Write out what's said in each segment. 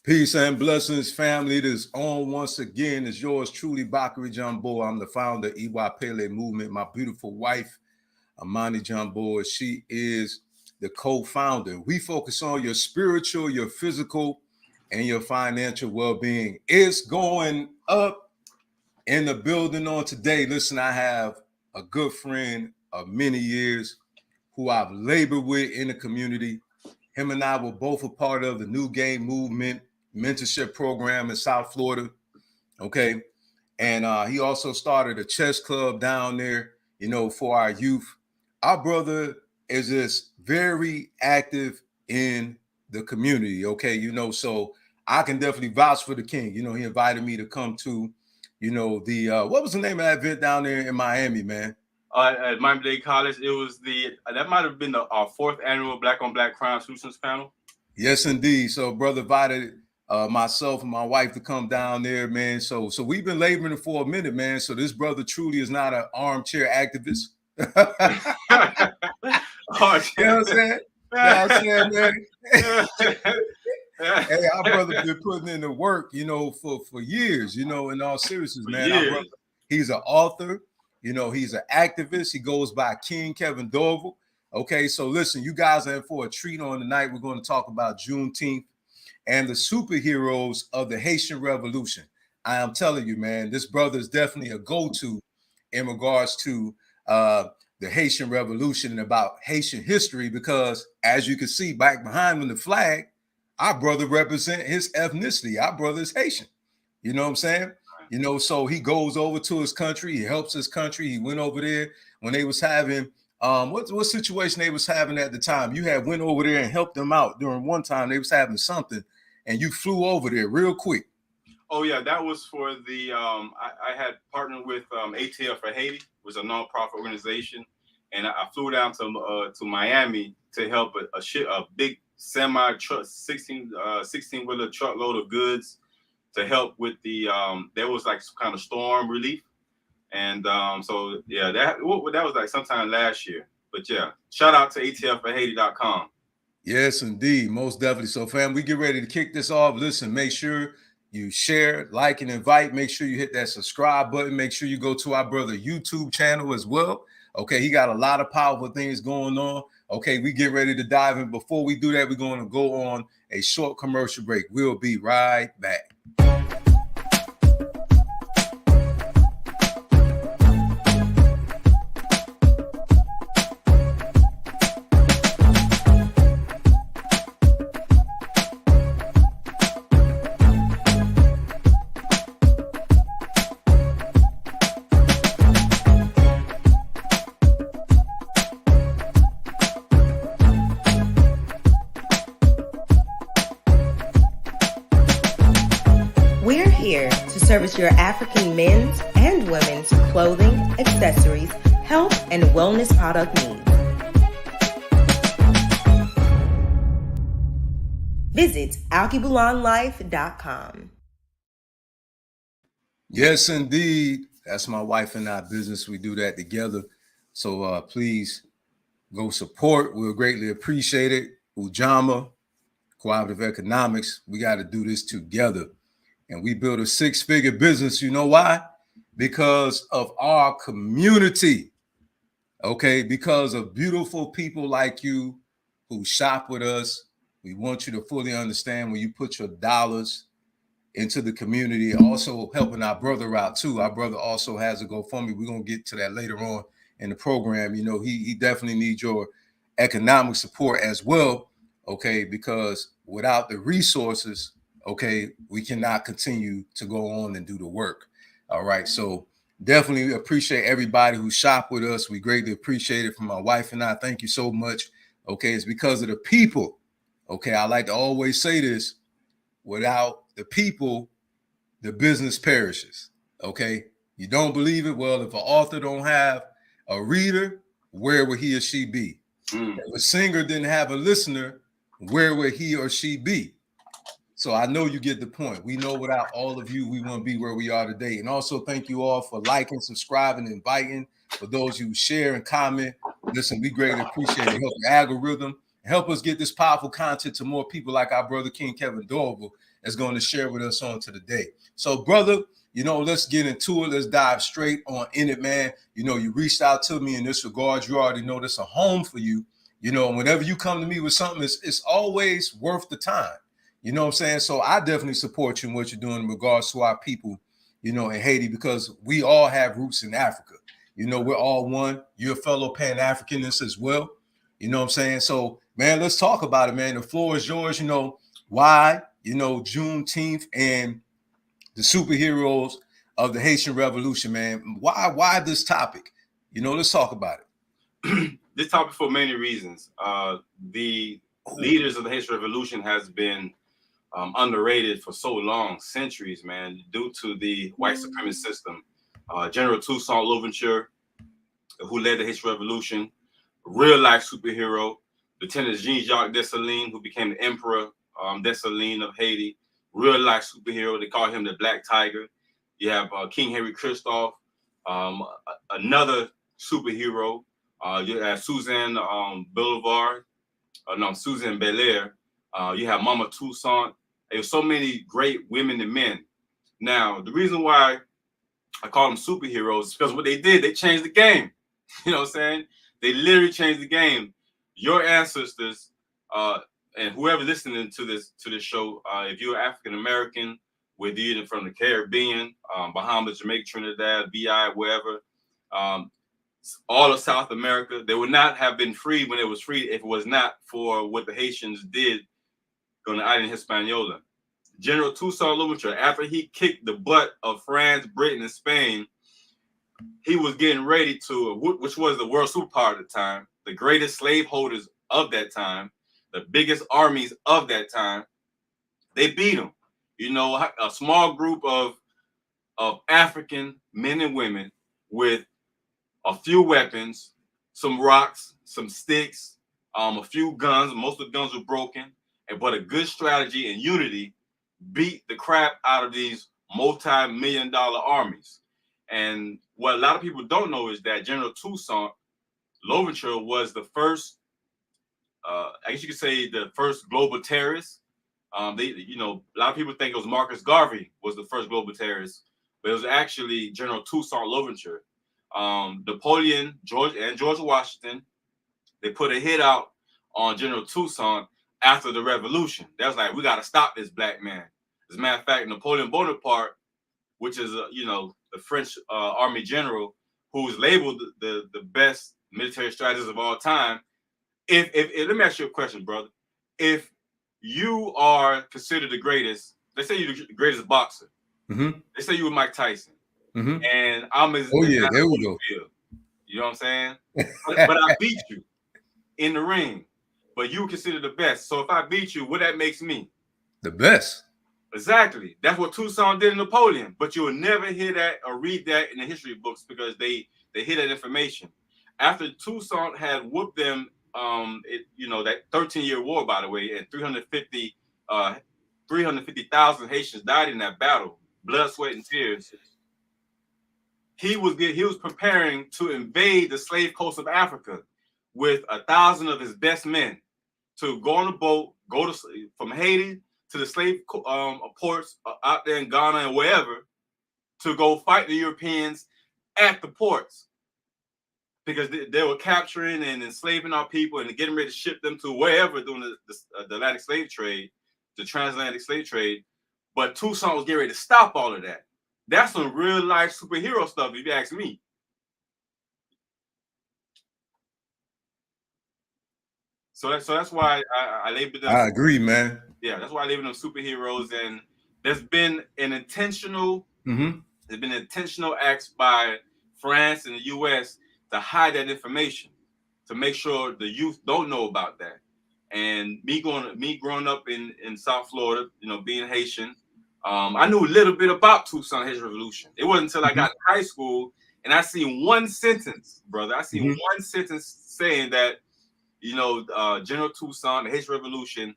Peace and blessings, family. It is on once again. It's yours truly, Bakari Jumbo. I'm the founder of EY Pele Movement. My beautiful wife, Amani Jumbo, she is the co-founder. We focus on your spiritual, your physical, and your financial well-being. It's going up in the building on today. Listen, I have a good friend of many years who I've labored with in the community. Him and I were both a part of the New Game Movement mentorship program in South Florida. Okay. And he also started a chess club down there, for our youth. Our brother is just very active in the community. Okay. So I can definitely vouch for the king. He invited me to come to, what was the name of that event down there in Miami, man? At Miami-Dade College, it was that might have been our fourth annual Black on Black Crime Solutions panel. Yes, indeed. So brother invited myself and my wife to come down there, man. So we've been laboring for a minute, man. So this brother truly is not an armchair activist. You know what I'm saying? Man? Hey, our brother been putting in the work, for years, in all seriousness, man. Our brother, he's an author, he's an activist. He goes by King Kevin Dorval. Okay, so listen, you guys are in for a treat on tonight. We're going to talk about Juneteenth and the superheroes of the Haitian Revolution. I am telling you, man, this brother is definitely a go-to in regards to the Haitian Revolution and about Haitian history, because as you can see back behind him, the flag, our brother represents his ethnicity. Our brother is Haitian. You know what I'm saying? So he goes over to his country. He helps his country. He went over there when they was having what situation they was having at the time. You had went over there and helped them out during one time. They was having something, and you flew over there real quick. Oh yeah, that was for the I had partnered with ATL for Haiti, was a nonprofit organization, and I flew down to Miami to help a big semi truck 16 wheeler truckload of goods to help with the there was like some kind of storm relief. And so yeah, that was like sometime last year. But yeah, shout out to ATLforHaiti.com. Yes, indeed, most definitely. So, fam, we get ready to kick this off. Listen, make sure you share, like, and invite. Make sure you hit that subscribe button. Make sure you go to our brother YouTube channel as well. Okay, he got a lot of powerful things going on. Okay, we get ready to dive in. Before we do that, we're going to go on a short commercial break. We'll be right back. Service your African men's and women's clothing, accessories, health, and wellness product needs. Visit alkibulonlife.com. Yes, indeed. That's my wife and I business. We do that together. So please go support. We'll greatly appreciate it. Ujama, Cooperative Economics. We got to do this together. And we built a six-figure business. You know why? Because of our community. Okay, because of beautiful people like you who shop with us. We want you to fully understand when you put your dollars into the community, also helping our brother out too. Our brother also has a GoFundMe. We're going to get to that later on in the program. He definitely needs your economic support as well. Okay, because without the resources, okay, we cannot continue to go on and do the work. All right. So definitely appreciate everybody who shop with us. We greatly appreciate it. From my wife and I, thank you so much. Okay. It's because of the people. Okay. I like to always say this: without the people, the business perishes. Okay. You don't believe it? Well, if an author don't have a reader, where would he or she be? If a singer didn't have a listener, where would he or she be? So I know you get the point. We know without all of you, we wouldn't be where we are today. And also thank you all for liking, subscribing, inviting. For those who share and comment, listen, we greatly appreciate it. Help the algorithm help us get this powerful content to more people like our brother King Kevin Dorval is going to share with us on to the day. So, brother, let's get into it. Let's dive straight on in it, man. You reached out to me in this regard. You already know this is a home for you. And whenever you come to me with something, it's always worth the time. You know what I'm saying? So I definitely support you in what you're doing in regards to our people, in Haiti, because we all have roots in Africa. We're all one. You're a fellow Pan-Africanist as well. You know what I'm saying? So, man, let's talk about it, man. The floor is yours. Why, Juneteenth and the superheroes of the Haitian Revolution, man. Why this topic? Let's talk about it. This topic for many reasons. The leaders of the Haitian Revolution has been underrated for so long, centuries, man, due to the white supremacist system. General Toussaint Louverture, who led the Haitian Revolution, real life superhero. Lieutenant Jean-Jacques Dessalines, who became the Emperor Dessalines of Haiti, real life superhero. They call him the Black Tiger. You have King Henry Christophe, another superhero. You have Suzanne Suzanne Belair. You have Mama Toussaint. There's so many great women and men. Now, the reason why I call them superheroes is because what they did, they changed the game. You know what I'm saying? They literally changed the game. Your ancestors, and whoever listening to this show, if you're African American, whether you're from the Caribbean, Bahamas, Jamaica, Trinidad, VI, wherever, all of South America, they would not have been free when it was free if it was not for what the Haitians did on the island Hispaniola. General Toussaint Louverture, after he kicked the butt of France, Britain, and Spain, he was getting ready to, which was the world superpower at the time, the greatest slaveholders of that time, the biggest armies of that time. They beat him. A small group of African men and women with a few weapons, some rocks, some sticks, a few guns. Most of the guns were broken, but a good strategy and unity beat the crap out of these multi-million-dollar armies. And what a lot of people don't know is that General Toussaint Louverture was the first, I guess you could say, the first global terrorist. A lot of people think it was Marcus Garvey was the first global terrorist, but it was actually General Toussaint Louverture. Napoleon, George Washington, they put a hit out on General Toussaint after the revolution. They was like, we got to stop this black man. As a matter of fact, Napoleon Bonaparte, which is, the French army general, who's labeled the best military strategist of all time. If let me ask you a question, brother. If you are considered the greatest, let's say you're the greatest boxer. Mm-hmm. Let's say you were Mike Tyson. Mm-hmm. And I'm as there we go. You know what I'm saying? but I beat you in the ring, but you consider the best. So if I beat you, what that makes me? The best. Exactly. That's what Toussaint did in Napoleon. But you will never hear that or read that in the history books because they hear that information. After Toussaint had whooped them, that 13-year war, by the way, and 350,000 Haitians died in that battle, blood, sweat, and tears. He was preparing to invade the slave coast of Africa with 1,000 of his best men to go on a boat, from Haiti to the slave ports out there in Ghana and wherever, to go fight the Europeans at the ports, because they were capturing and enslaving our people and getting ready to ship them to wherever during the Atlantic slave trade, the transatlantic slave trade. But Toussaint was getting ready to stop all of that. That's some real life superhero stuff, if you ask me. So that's why I labeled them. I agree, man. Yeah, that's why I labeled them superheroes. And there's been an intentional, acts by France and the U.S. to hide that information, to make sure the youth don't know about that. And me growing up in South Florida, being Haitian, I knew a little bit about Toussaint Haitian Revolution. It wasn't until I got to high school and I seen one sentence, brother. I seen one sentence saying that, General Toussaint, the Haitian Revolution,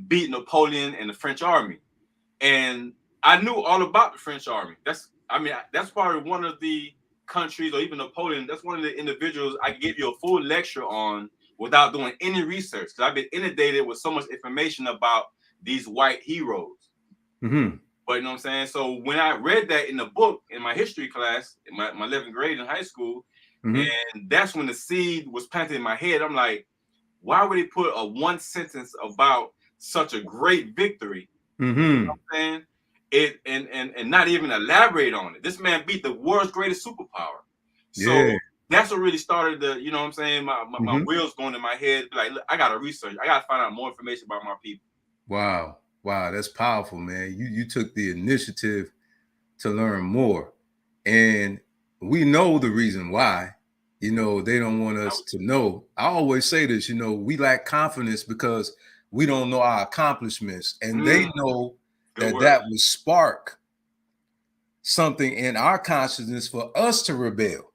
beat Napoleon and the French army. And I knew all about the French army. That's probably one of the countries, or even Napoleon, that's one of the individuals I could give you a full lecture on without doing any research. Because I've been inundated with so much information about these white heroes. Mm-hmm. But you know what I'm saying? So when I read that in the book in my history class, in my 11th grade in high school, and that's when the seed was planted in my head. I'm like, why would they put a one sentence about such a great victory? You know what I'm saying? It and not even elaborate on it. This man beat the world's greatest superpower. So that's what really started the, you know what I'm saying, my wheels going in my head. Like, look, I gotta research. I gotta find out more information about my people. Wow. Wow, that's powerful, man. You took the initiative to learn more. And we know the reason why. You know, they don't want us to know. I always say this, you know, we lack confidence because we don't know our accomplishments. And they know that would spark something in our consciousness for us to rebel.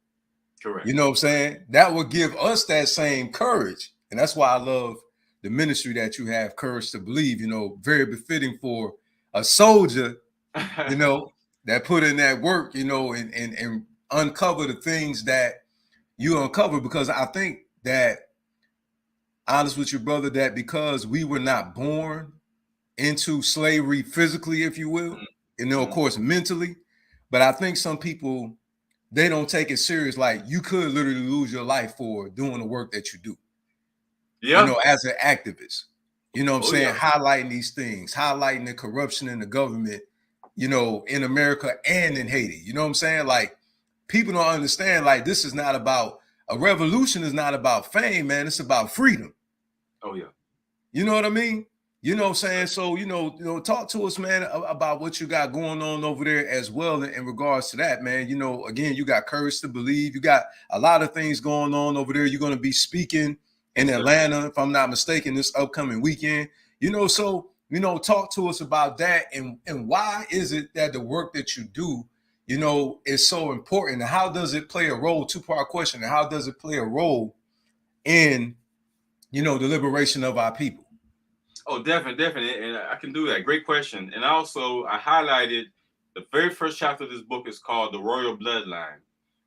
Correct. You know what I'm saying? That would give us that same courage. And that's why I love the ministry that you have, Courage to Believe, you know, very befitting for a soldier, you know, that put in that work, you know, and uncover the things that you uncover. Because I think that, honest with you, brother, that because we were not born into slavery physically, if you will, and then of course mentally, but I think some people, they don't take it serious. Like, you could literally lose your life for doing the work that you do. Yeah. You know, as an activist, you know what I'm saying? Highlighting these things, highlighting the corruption in the government, you know, in America and in Haiti. You know what I'm saying? Like, people don't understand, like, this is not about, a revolution is not about fame, man. It's about freedom. Oh, yeah. You know what I mean? You know what I'm saying? So, you know, talk to us, man, about what you got going on over there as well in regards to that, man. You know, again, you got Courage to Believe. You got a lot of things going on over there. You're going to be speaking in Atlanta, if I'm not mistaken, this upcoming weekend. You know, so, you know, talk to us about that, and why is it that the work that you do, you know, is so important? And how does it play a role, two-part question, and how does it play a role in, you know, the liberation of our people? Oh, definitely. And I can do that. Great question. And also, I highlighted the very first chapter of this book is called The Royal Bloodline.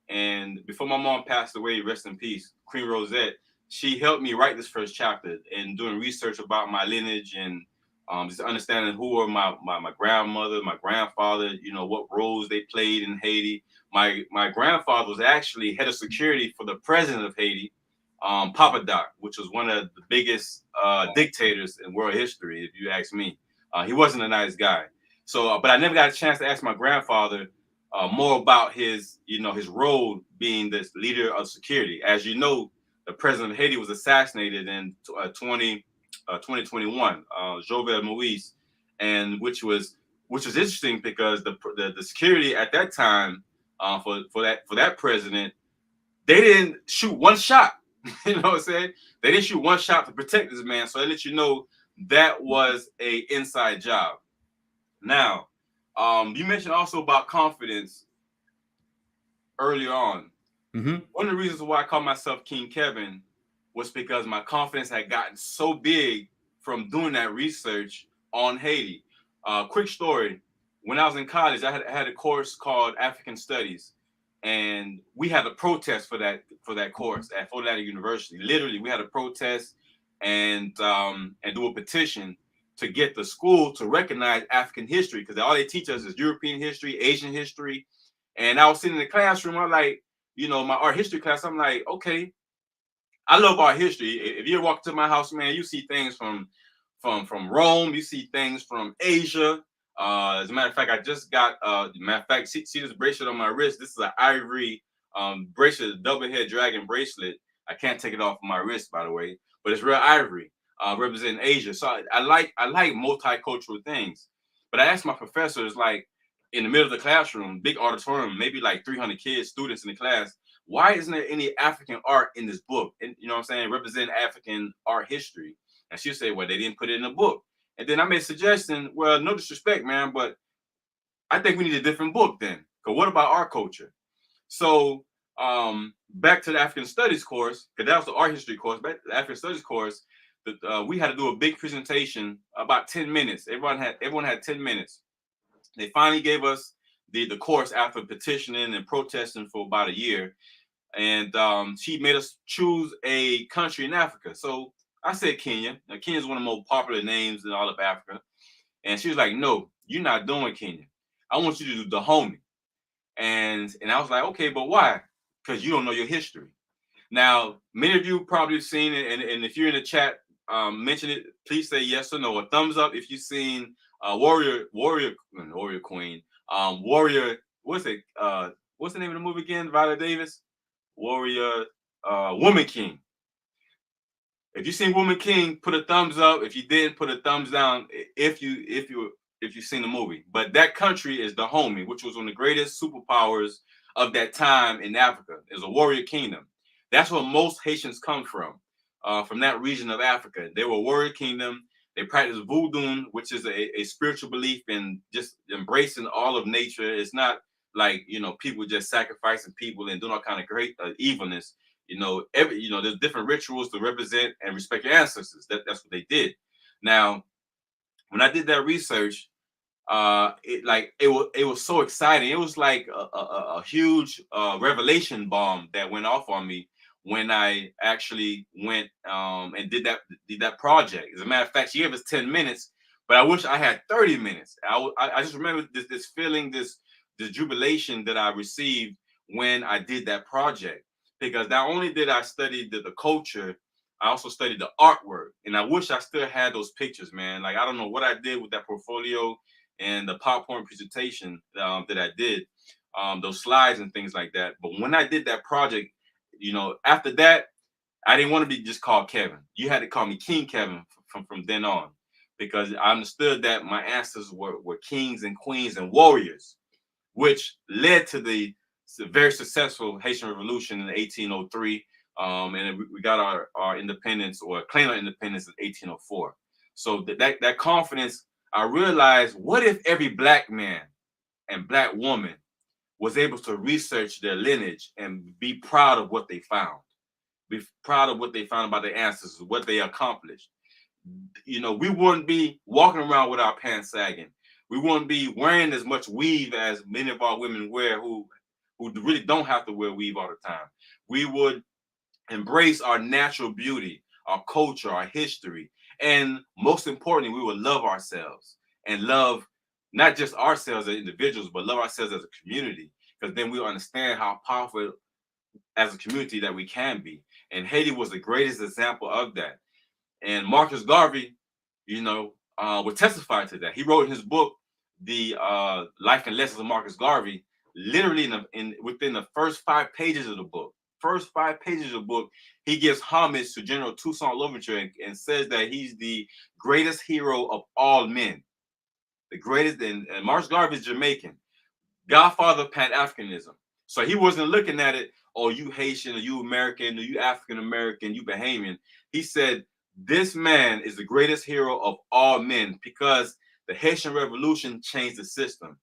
And before my mom passed away, rest in peace, Queen Rosette, she helped me write this first chapter and doing research about my lineage and just understanding who are my grandmother, my grandfather, you know, what roles they played in Haiti. My grandfather was actually head of security for the president of Haiti, Papa Doc, which was one of the biggest dictators in world history, if you ask me. He wasn't a nice guy. So, but I never got a chance to ask my grandfather more about his, you know, his role being this leader of security. As you know, the president of Haiti was assassinated in 2021, Jovenel Moïse, and which was interesting because the security at that time for that president, they didn't shoot one shot. You know what I'm saying? They didn't shoot one shot to protect this man. So they let you know that was a inside job. Now, you mentioned also about confidence earlier on. One of the reasons why I call myself King Kevin was because my confidence had gotten so big from doing that research on Haiti. Quick story. When I was in college, I had a course called African Studies. And we had a protest for that course at Fort Lauderdale University. Literally, we had a protest and do a petition to get the school to recognize African history, because all they teach us is European history, Asian history. And I was sitting in the classroom, I'm like, you know, my art history class, I'm like, okay, I love art history. If you walk to my house, man, you see things from Rome, you see things from Asia. As a matter of fact, I just got see this bracelet on my wrist. This is an ivory bracelet, double head dragon bracelet. I can't take it off my wrist, by the way, but it's real ivory, representing Asia. So I like multicultural things. But I asked my professors, like in the middle of the classroom, big auditorium, maybe like 300 kids, students in the class, why isn't there any African art in this book? And you know what I'm saying, represent African art history. And she'll say, well, they didn't put it in the book. And then I made a suggestion, well, no disrespect, man, but I think we need a different book then. Because what about our culture? So back to the African Studies course, because that was the art history course, back to the African Studies course, we had to do a big presentation, about 10 minutes. Everyone had 10 minutes. They finally gave us the course after petitioning and protesting for about a year. and she made us choose a country in Africa. So I said Kenya. Now, Kenya is one of the most popular names in all of Africa. And she was like, "No, you're not doing Kenya. I want you to do Dahomey." And I was like, "Okay, but why?" Because you don't know your history. Now, many of you probably have seen it, and if you're in the chat, mention it. Please say yes or no, a thumbs up if you've seen Warrior Queen, Warrior. What's it? What's the name of the movie again? Viola Davis, Warrior, Woman King. If you seen Woman King, put a thumbs up. If you didn't, put a thumbs down. If you've seen the movie. But that country is Dahomey, which was one of the greatest superpowers of that time in Africa. It's a warrior kingdom. That's where most Haitians come from that region of Africa. They were a warrior kingdom. They practiced voodoo, which is a spiritual belief in just embracing all of nature. It's not like people just sacrificing people and doing all kind of great evilness. There's different rituals to represent and respect your ancestors. That's what they did. Now, when I did that research, it was so exciting. It was like a huge revelation bomb that went off on me when I actually went and did that project. As a matter of fact, she gave us 10 minutes, but I wish I had 30 minutes. I just remember this feeling, this jubilation that I received when I did that project. Because not only did I study the culture, I also studied the artwork. And I wish I still had those pictures, man. Like, I don't know what I did with that portfolio and the PowerPoint presentation that I did, those slides and things like that. But when I did that project, after that, I didn't want to be just called Kevin. You had to call me King Kevin from then on, because I understood that my ancestors were kings and queens and warriors, which led to the very successful Haitian Revolution in 1803. And we got our independence, or claimed our independence, in 1804. So that confidence, I realized, what if every Black man and Black woman was able to research their lineage and be proud of what they found, be proud of what they found about their ancestors, what they accomplished. We wouldn't be walking around with our pants sagging. We wouldn't be wearing as much weave as many of our women wear, who really don't have to wear weave all the time. We would embrace our natural beauty, our culture, our history, and most importantly, we would love ourselves, and love not just ourselves as individuals, but love ourselves as a community, because then we understand how powerful as a community that we can be. And Haiti was the greatest example of that. And Marcus Garvey, would testify to that. He wrote in his book, The Life and Lessons of Marcus Garvey, literally within the first 5 pages of the book. He gives homage to General Toussaint Louverture and says that he's the greatest hero of all men. The greatest, and Marcus Garvey is Jamaican, godfather of Pan-Africanism. So he wasn't looking at it, oh, you Haitian, or you American, or you African American, you Bahamian. He said, this man is the greatest hero of all men, because the Haitian Revolution changed the system.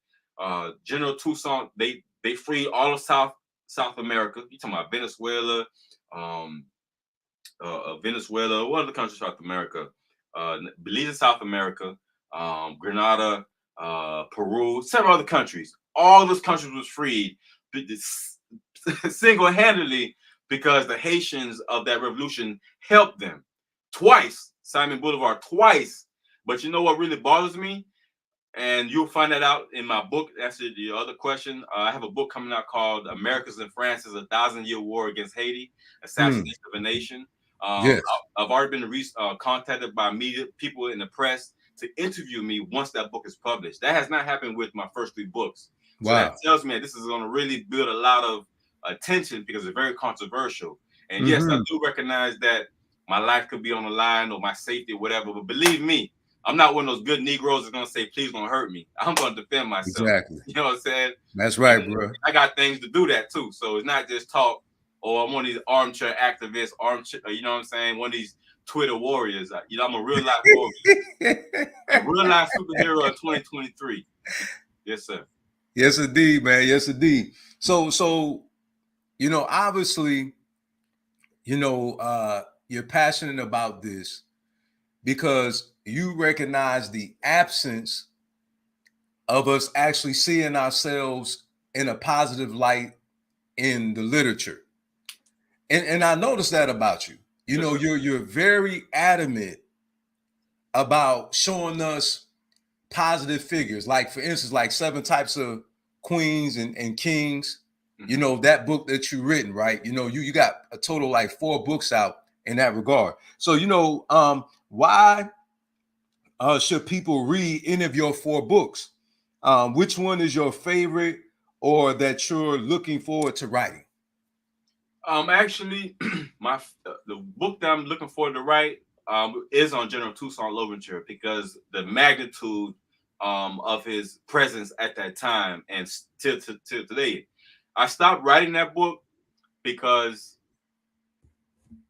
General Toussaint, they freed all of South America. You're talking about Venezuela, what other countries in South America? Belize in South America, Grenada, Peru, several other countries. All those countries was freed single-handedly, because the Haitians of that revolution helped them twice. Simon Bolivar twice. But you know what really bothers me? And you'll find that out in my book. That's the other question. I have a book coming out called Americans and France's 1,000-Year War Against Haiti, Assassination of a Nation. Yes. I've already been contacted by media people in the press to interview me once that book is published. That has not happened with my first 3 books. So that tells me that this is going to really build a lot of attention, because it's very controversial. And yes, I do recognize that my life could be on the line, or my safety, or whatever. But believe me, I'm not one of those good Negroes that's gonna say, please don't hurt me. I'm gonna defend myself. Exactly. You know what I'm saying? That's right, bro. I got things to do that too. So it's not just talk, or I'm one of these armchair activists, you know what I'm saying? One of these Twitter warriors. I'm a real life warrior. A real life superhero of 2023. Yes, sir. Yes, indeed, man. Yes, indeed. So, obviously, you're passionate about this because you recognize the absence of us actually seeing ourselves in a positive light in the literature. And I noticed that about you. You know, you're very adamant about showing us positive figures. Like, for instance, like 7 Types of Queens and Kings. Mm-hmm. You know, that book that you written, right? You know, you got a total like 4 books out in that regard. So, you know, why should people read any of your 4 books? Which one is your favorite or that you're looking forward to writing? Actually, the book that I'm looking forward to write is on General Toussaint Louverture, because the magnitude of his presence at that time and till today. I stopped writing that book because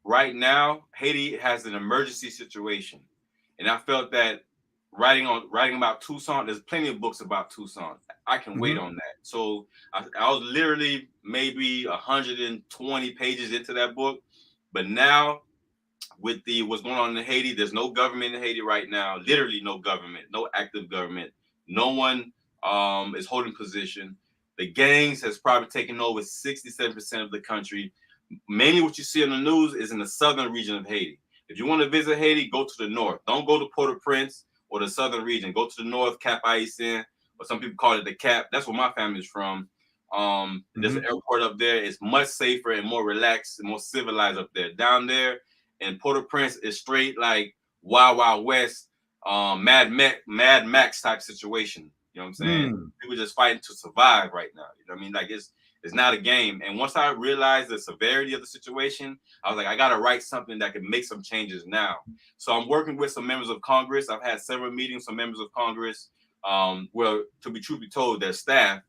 right now Haiti has an emergency situation, and I felt that writing about Toussaint, there's plenty of books about Toussaint. I can wait on that. So I was literally maybe 120 pages into that book, but now with what's going on in Haiti, there's no government in Haiti right now. Literally no government, no active government. No one is holding position. The gangs has probably taken over 67% of the country. Mainly what you see on the news is in the southern region of Haiti. If you want to visit Haiti, go to the north. Don't go to Port-au-Prince or the southern region. Go to the north, Cap Haitien, or some people call it the Cap. That's where my family is from. There's an airport up there. It's much safer and more relaxed and more civilized up there. Down there in Port-au-Prince is straight like Wild Wild West, Mad Max type situation. You know what I'm saying? People just fighting to survive right now. You know what I mean? Like it's not a game. And once I realized the severity of the situation, I was like, I got to write something that can make some changes now. So I'm working with some members of Congress. I've had several meetings with members of Congress. Well, to be truth be told, their staff,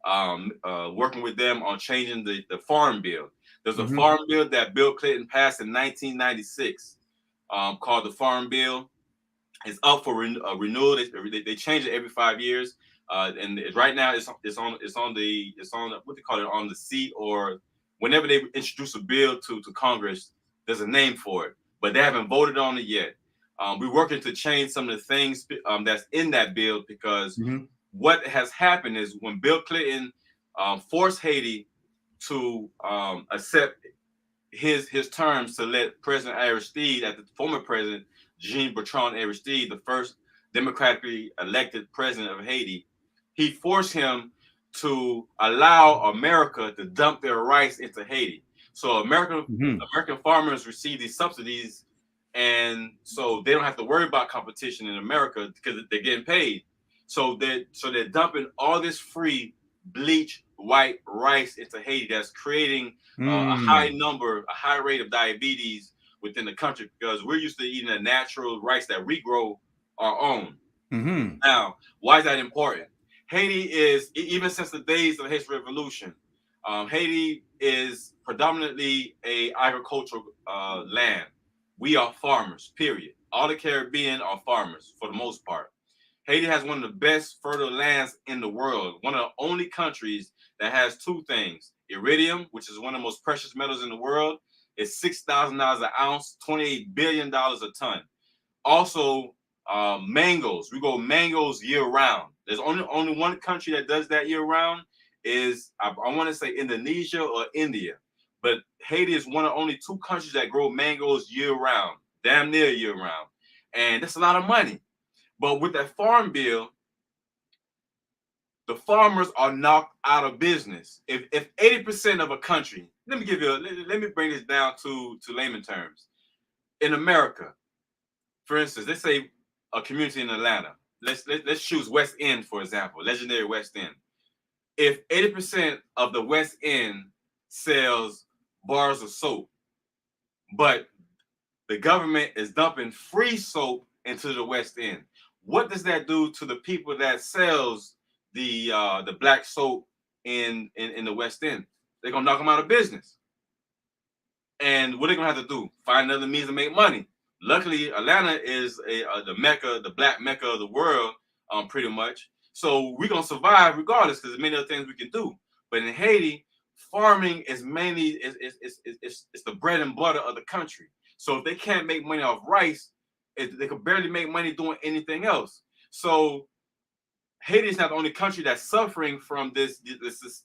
working with them on changing the farm bill. There's a farm bill that Bill Clinton passed in 1996 called the Farm Bill. It's up for renewal. They change it every 5 years. And right now it's on what they call it, on the seat, or whenever they introduce a bill to Congress, there's a name for it, but they haven't voted on it yet. We're working to change some of the things that's in that bill, because what has happened is when Bill Clinton forced Haiti to accept his terms to let President Aristide, the former president Jean-Bertrand Aristide, the first democratically elected president of Haiti, he forced him to allow America to dump their rice into Haiti. So American farmers receive these subsidies, and so they don't have to worry about competition in America because they're getting paid. So they're dumping all this free bleached white rice into Haiti, that's creating a high rate of diabetes within the country, because we're used to eating a natural rice that we grow our own. Now, why is that important? Haiti is, even since the days of the Haitian Revolution, Haiti is predominantly a agricultural land. We are farmers, period. All the Caribbean are farmers for the most part. Haiti has one of the best fertile lands in the world. One of the only countries that has 2 things. Iridium, which is one of the most precious metals in the world, is $6,000 an ounce, $28 billion a ton. Also, mangoes. We grow mangoes year round. There's only one country that does that year round, is I want to say Indonesia or India. But Haiti is one of only 2 countries that grow mangoes year round, damn near year round. And that's a lot of money. But with that farm bill, the farmers are knocked out of business. If 80% of a country, let me bring this down to layman terms. In America, for instance, let's say a community in Atlanta. Let's choose West End, for example, legendary West End. If 80% of the West End sells bars of soap, but the government is dumping free soap into the West End, what does that do to the people that sells the black soap in the West End? They're gonna knock them out of business. And what are they gonna have to do? Find another means to make money. Luckily, Atlanta is the mecca, the black mecca of the world, pretty much. So we're gonna survive regardless, because there's many other things we can do. But in Haiti, farming is mainly it's the bread and butter of the country. So if they can't make money off rice, they could barely make money doing anything else. So Haiti is not the only country that's suffering from this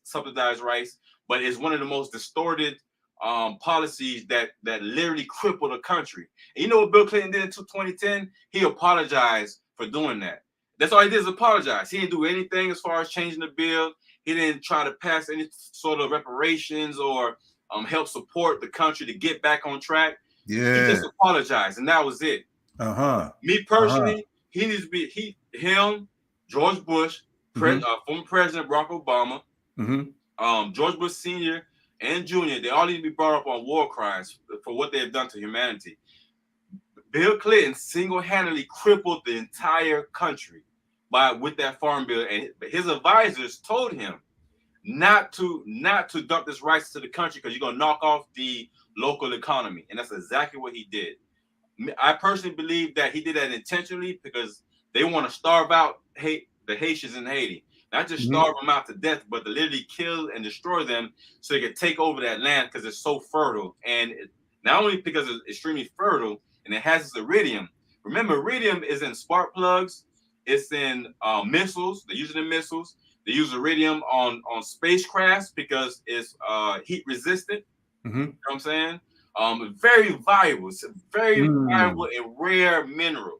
subsidized rice, but it's one of the most distorted policies that literally crippled the country. And you know what Bill Clinton did in 2010? He apologized for doing that. That's all he did is apologize. He didn't do anything as far as changing the bill. He didn't try to pass any sort of reparations or help support the country to get back on track. Yeah. He just apologized, and that was it. Me personally, he needs to be him, George Bush, former President Barack Obama, George Bush Sr. and Jr. They all need to be brought up on war crimes for what they have done to humanity. Bill Clinton single-handedly crippled the entire country with that farm bill, and his advisors told him not to dump this rice to the country because you're gonna knock off the local economy, and that's exactly what he did. I personally believe that he did that intentionally because they want to starve out the Haitians in Haiti. Not just starve them out to death, but to literally kill and destroy them so they can take over that land because it's so fertile. And not only because it's extremely fertile and it has this iridium. Remember, iridium is in spark plugs. It's in missiles. They're using the missiles. They use iridium on spacecrafts because it's heat resistant. You know what I'm saying? Very valuable. It's a very valuable and rare mineral.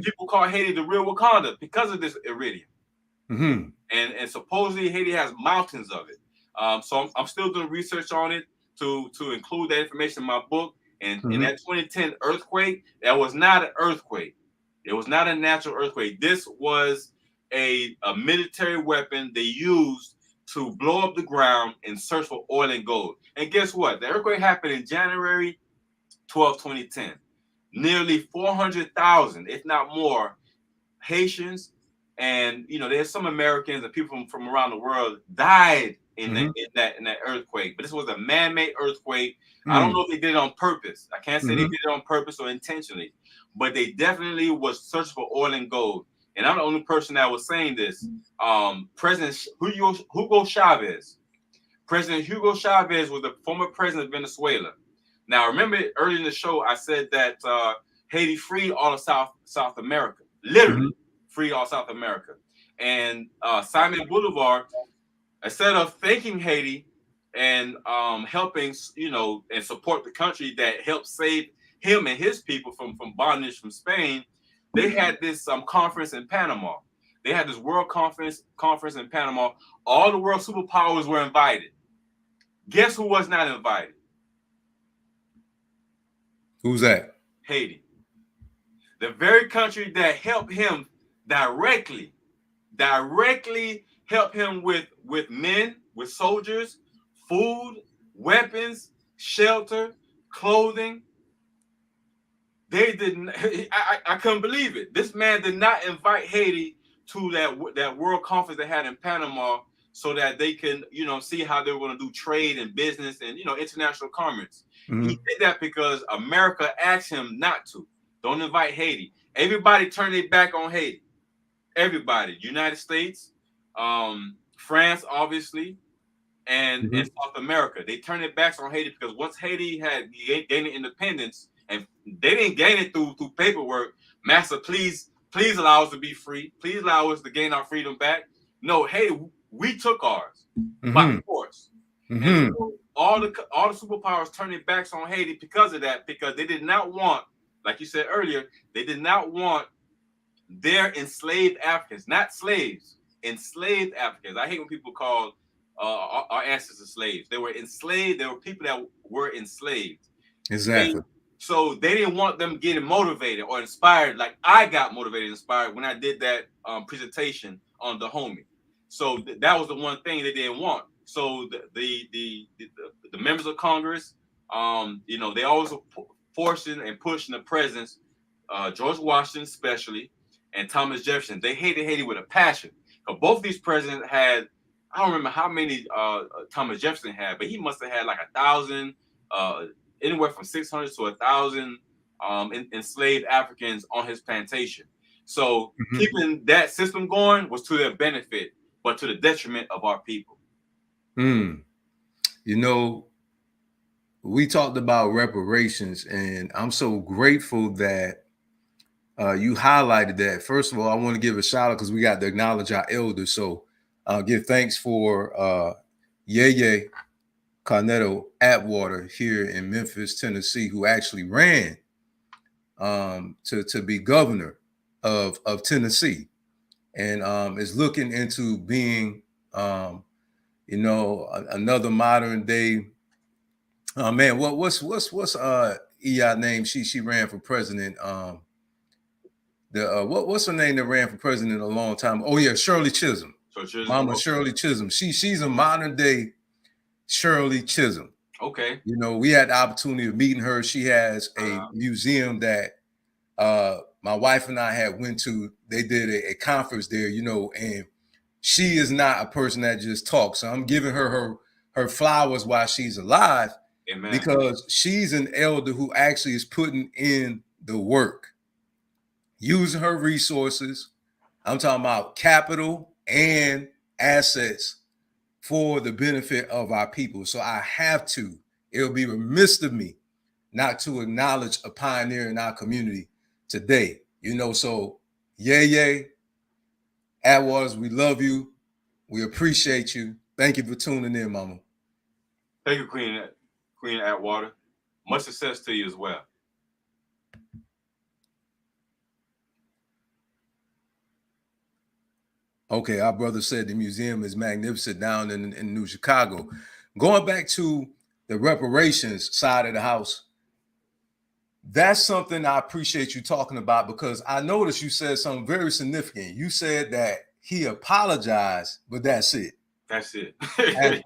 People call Haiti the real Wakanda because of this iridium. And supposedly Haiti has mountains of it. So I'm still doing research on it to include that information in my book. And in that 2010 earthquake, that was not an earthquake. It was not a natural earthquake. This was a military weapon they used to blow up the ground and search for oil and gold. And guess what? The earthquake happened in January 12, 2010. Nearly 400,000, if not more, Haitians and there's some Americans and people from around the world died in that earthquake. But this was a man-made earthquake. I don't know if they did it on purpose. I can't say they did it on purpose or intentionally, but they definitely was searching for oil and gold. And I'm the only person that was saying this. President Hugo Chavez. President Hugo Chavez was the former president of Venezuela. Now, remember earlier in the show, I said that Haiti freed all of South America, literally freed all South America. And Simon Bolivar, instead of thanking Haiti and helping, and support the country that helped save him and his people from bondage from Spain, they had this conference in Panama. They had this world conference in Panama. All the world superpowers were invited. Guess who was not invited? Who's that? Haiti. The very country that helped him directly help him with men, with soldiers, food, weapons, shelter, clothing. They didn't. I couldn't believe it. This man did not invite Haiti to that world conference they had in Panama so that they can, see how they were going to do trade and business and, international commerce. He did that because America asked him not to. Don't invite Haiti. Everybody turned their back on Haiti. Everybody. United States, France, obviously, and South America. They turned their backs on Haiti because once Haiti had gained independence, and they didn't gain it through paperwork. Master, please allow us to be free. Please allow us to gain our freedom back. No, Haiti, we took ours by force. And so all the superpowers turned their backs on Haiti because of that, because they did not want, like you said earlier, they did not want their enslaved Africans, not slaves, enslaved Africans. I hate when people call our ancestors slaves. They were enslaved. There were people that were enslaved. Exactly. So they didn't want them getting motivated or inspired like I got motivated and inspired when I did that presentation on the homie. So that was the one thing they didn't want. So the members of Congress, they always were forcing and pushing the presidents, George Washington especially, and Thomas Jefferson. They hated Haiti with a passion. But both these presidents had, I don't remember how many Thomas Jefferson had, but he must have had like 1,000, anywhere from 600 to 1,000 enslaved Africans on his plantation. So keeping that system going was to their benefit, but to the detriment of our people. We talked about reparations, and I'm so grateful that you highlighted that. First of all, I want to give a shout out because we got to acknowledge our elders. So give thanks for Yeye Cornetto Atwater here in Memphis, Tennessee, who actually ran to be governor of Tennessee, and is looking into being, another modern day. Man, what's EI name? She ran for president. What's her name that ran for president a long time? Oh yeah, Shirley Chisholm. Mama okay. Shirley Chisholm. She's a modern day Shirley Chisholm. Okay. You know, we had the opportunity of meeting her. She has a museum that my wife and I had went to. They did a conference there, you know, and she is not a person that just talks. So I'm giving her flowers while she's alive. Amen. Because she's an elder who actually is putting in the work, using her resources. I'm talking about capital and assets for the benefit of our people. So I have to, it'll be remiss of me not to acknowledge a pioneer in our community today. You know, so yay, Atwaters, we love you. We appreciate you. Thank you for tuning in, Mama. Thank you, Queen Atwater. Much success to you as well. Okay, our brother said the museum is magnificent down in New Chicago. Going back to the reparations side of the house, that's something I appreciate you talking about, because I noticed you said something very significant. You said that he apologized, but that's it. That's it.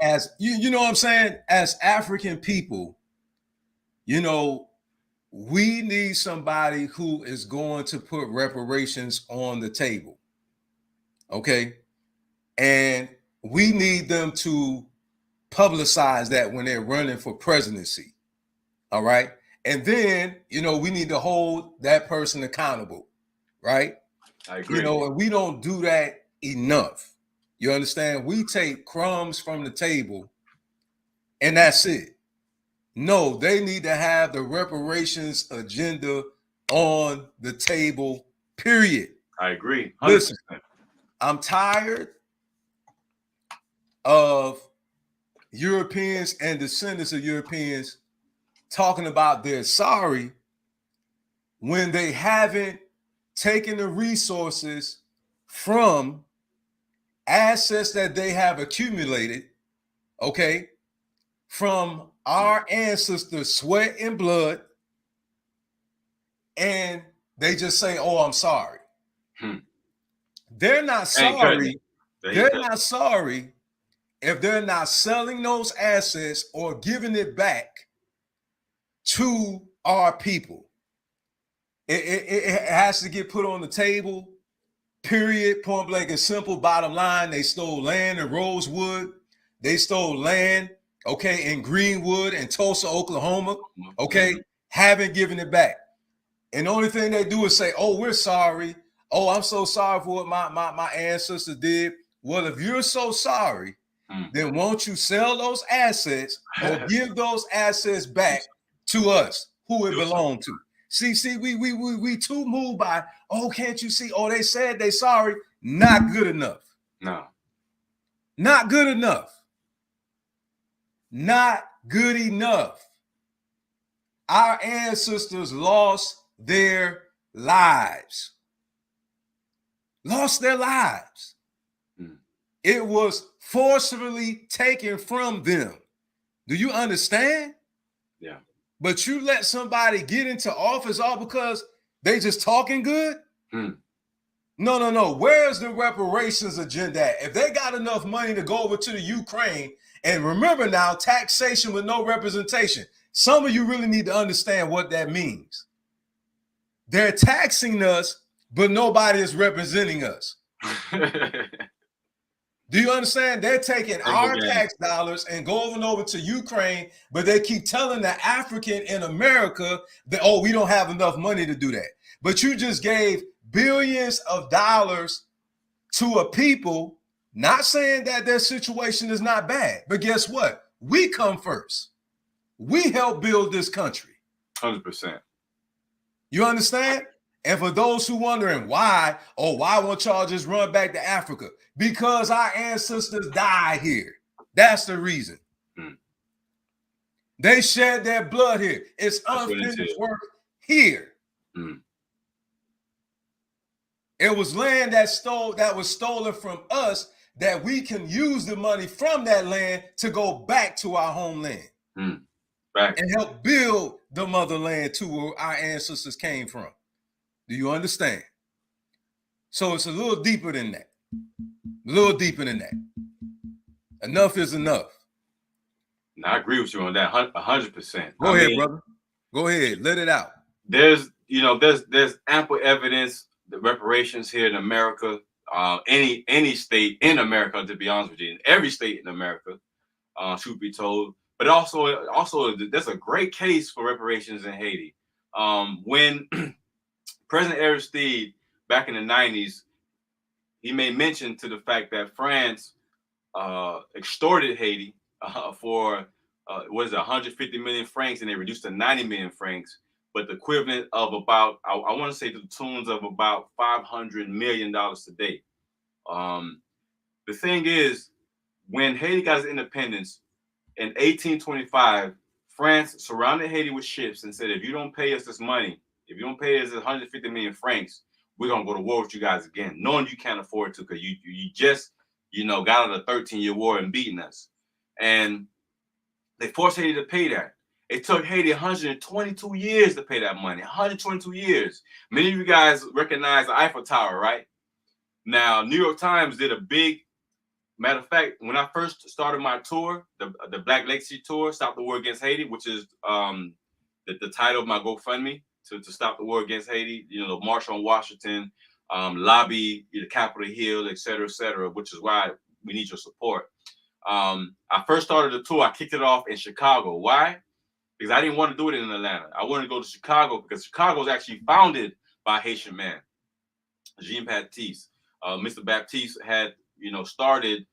as you know what I'm saying? As African people, you know, we need somebody who is going to put reparations on the table. Okay. And we need them to publicize that when they're running for presidency. All right. And then, you know, we need to hold that person accountable. Right. I agree. You know, and we don't do that enough. You understand? We take crumbs from the table and that's it. No, they need to have the reparations agenda on the table, period. I agree. 100%. Listen, I'm tired of Europeans and descendants of Europeans talking about they're sorry when they haven't taken the resources from assets that they have accumulated, okay, from our ancestors' sweat and blood, and they just say, oh, I'm sorry. They're not sorry. They're not sorry if they're not selling those assets or giving it back to our people. It has to get put on the table, period, point blank and simple. Bottom line, they stole land in Rosewood. They stole land, okay, in Greenwood and Tulsa, Oklahoma, okay, haven't given it back. And the only thing they do is say, oh, we're sorry. Oh, I'm so sorry for what my ancestors did. Well, if you're so sorry, then won't you sell those assets or give those assets back to us, who it belonged to? See, we too moved by, oh, can't you see? Oh, they said they sorry. Not good enough. No. Not good enough. Not good enough. Our ancestors lost their lives. Lost their lives. It was forcibly taken from them. Do you understand? Yeah. But you let somebody get into office all because they just talking good? No. Where's the reparations agenda at? If they got enough money to go over to the Ukraine, and remember now, taxation with no representation. Some of you really need to understand what that means. They're taxing us, but nobody is representing us. Do you understand? They're taking our tax dollars and going over to Ukraine, but they keep telling the African in America that, oh, we don't have enough money to do that. But you just gave billions of dollars to a people, not saying that their situation is not bad, but guess what? We come first. We help build this country. 100%. You understand? And for those who wondering why won't y'all just run back to Africa? Because our ancestors died here. That's the reason. They shed their blood here. It's That's what it unfinished is. work here. Mm. It was land that was stolen from us, that we can use the money from that land to go back to our homeland Right. and help build the motherland to where our ancestors came from. Do you understand? So it's a little deeper than that. A little deeper than that. Enough is enough. Now, I agree with you on that 100%. Go ahead, brother. Go ahead. Let it out. There's ample evidence that reparations here in America, any state in America, to be honest with you, in every state in America, should be told. But also, there's a great case for reparations in Haiti. When President Aristide, back in the 90s, he made mention to the fact that France extorted Haiti for 150 million francs, and they reduced to 90 million francs, but the equivalent of about, I want to say, to the tunes of about $500 million today. The thing is, when Haiti got its independence in 1825, France surrounded Haiti with ships and said, if you don't pay us this money, if you don't pay us 150 million francs, we're going to go to war with you guys again, knowing you can't afford to, because you just, got out of the 13-year war and beating us. And they forced Haiti to pay that. It took Haiti 122 years to pay that money. 122 years. Many of you guys recognize the Eiffel Tower, right? Now, New York Times did a big, matter of fact, when I first started my tour, the Black Legacy Tour, Stop the War Against Haiti, which is the title of my GoFundMe, to stop the war against Haiti, the March on Washington, lobby the Capitol Hill, et cetera, which is why we need your support. I first started the tour. I kicked it off in Chicago. Why? Because I didn't want to do it in Atlanta. I wanted to go to Chicago because Chicago was actually founded by a Haitian man, Jean Baptiste. Mr. Baptiste had, founded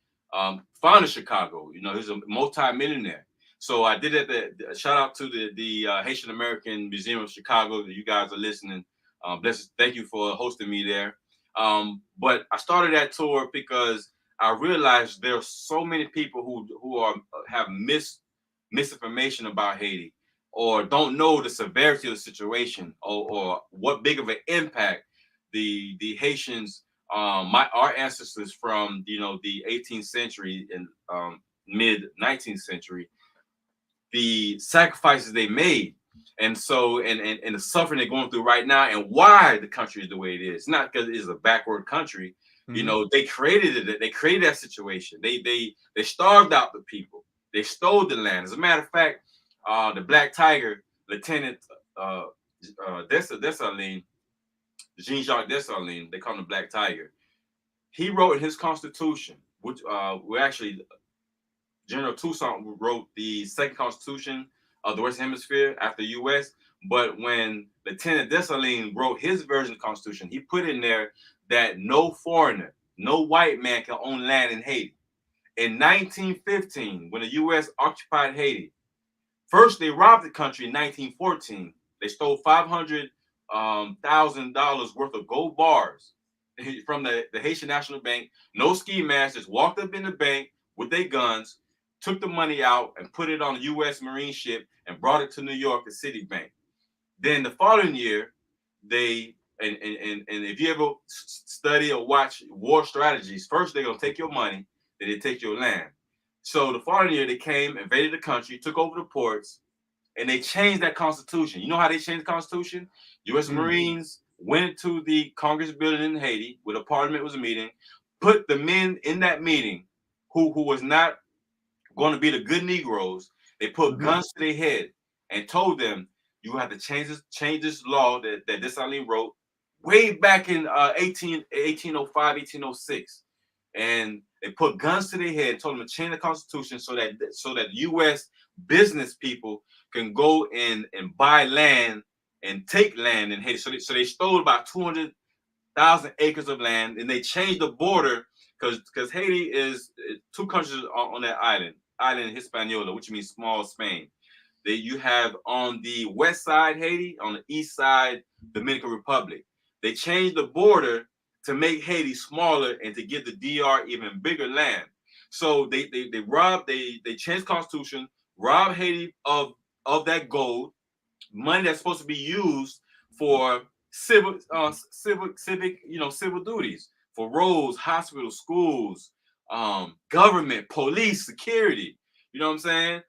Chicago. He's a multi-millionaire. So I did it. Shout out to the Haitian American Museum of Chicago. You guys are listening. Thank you for hosting me there. But I started that tour because I realized there are so many people who have misinformation about Haiti, or don't know the severity of the situation, or what big of an impact the Haitians, our ancestors from the 18th century and mid 19th century, the sacrifices they made, and so and the suffering they're going through right now, and why the country is the way it is. Not because it is a backward country. They created it. They created that situation. They starved out the people. They stole the land. As a matter of fact, the Black Tiger, Lieutenant Dessalines, Jean-Jacques Dessalines, they call him the Black Tiger. He wrote in his Constitution, which General Toussaint wrote the second Constitution of the Western Hemisphere after the U.S. But when Lieutenant Dessalines wrote his version of the Constitution, he put in there that no foreigner, no white man can own land in Haiti. In 1915, when the U.S. occupied Haiti, first they robbed the country in 1914. They stole $500,000 worth of gold bars from the Haitian National Bank. No ski masks, just walked up in the bank with their guns, took the money out and put it on a U.S. Marine ship and brought it to New York, the Citibank. Then the following year, and if you ever study or watch war strategies, first they're gonna take your money, then they take your land. So the following year they came, invaded the country, took over the ports, and they changed that Constitution. You know how they changed the Constitution? U.S. Marines went to the Congress building in Haiti, where the Parliament was meeting, put the men in that meeting who was not going to be the good Negroes. They put guns to their head and told them, you have to change this law that Dessalines wrote way back in 1805, 1806. And they put guns to their head and told them to change the Constitution so that U.S. business people can go in and buy land and take land in Haiti. So they stole about 200,000 acres of land, and they changed the border because Haiti is two countries on that island Hispaniola, which means small Spain. You have on the west side Haiti, on the east side Dominican Republic. They changed the border to make Haiti smaller and to give the DR even bigger land. So they changed the Constitution, rob Haiti of that gold, money that's supposed to be used for civic, civil duties, for roads, hospitals, schools, government, police, security. You know what I'm saying?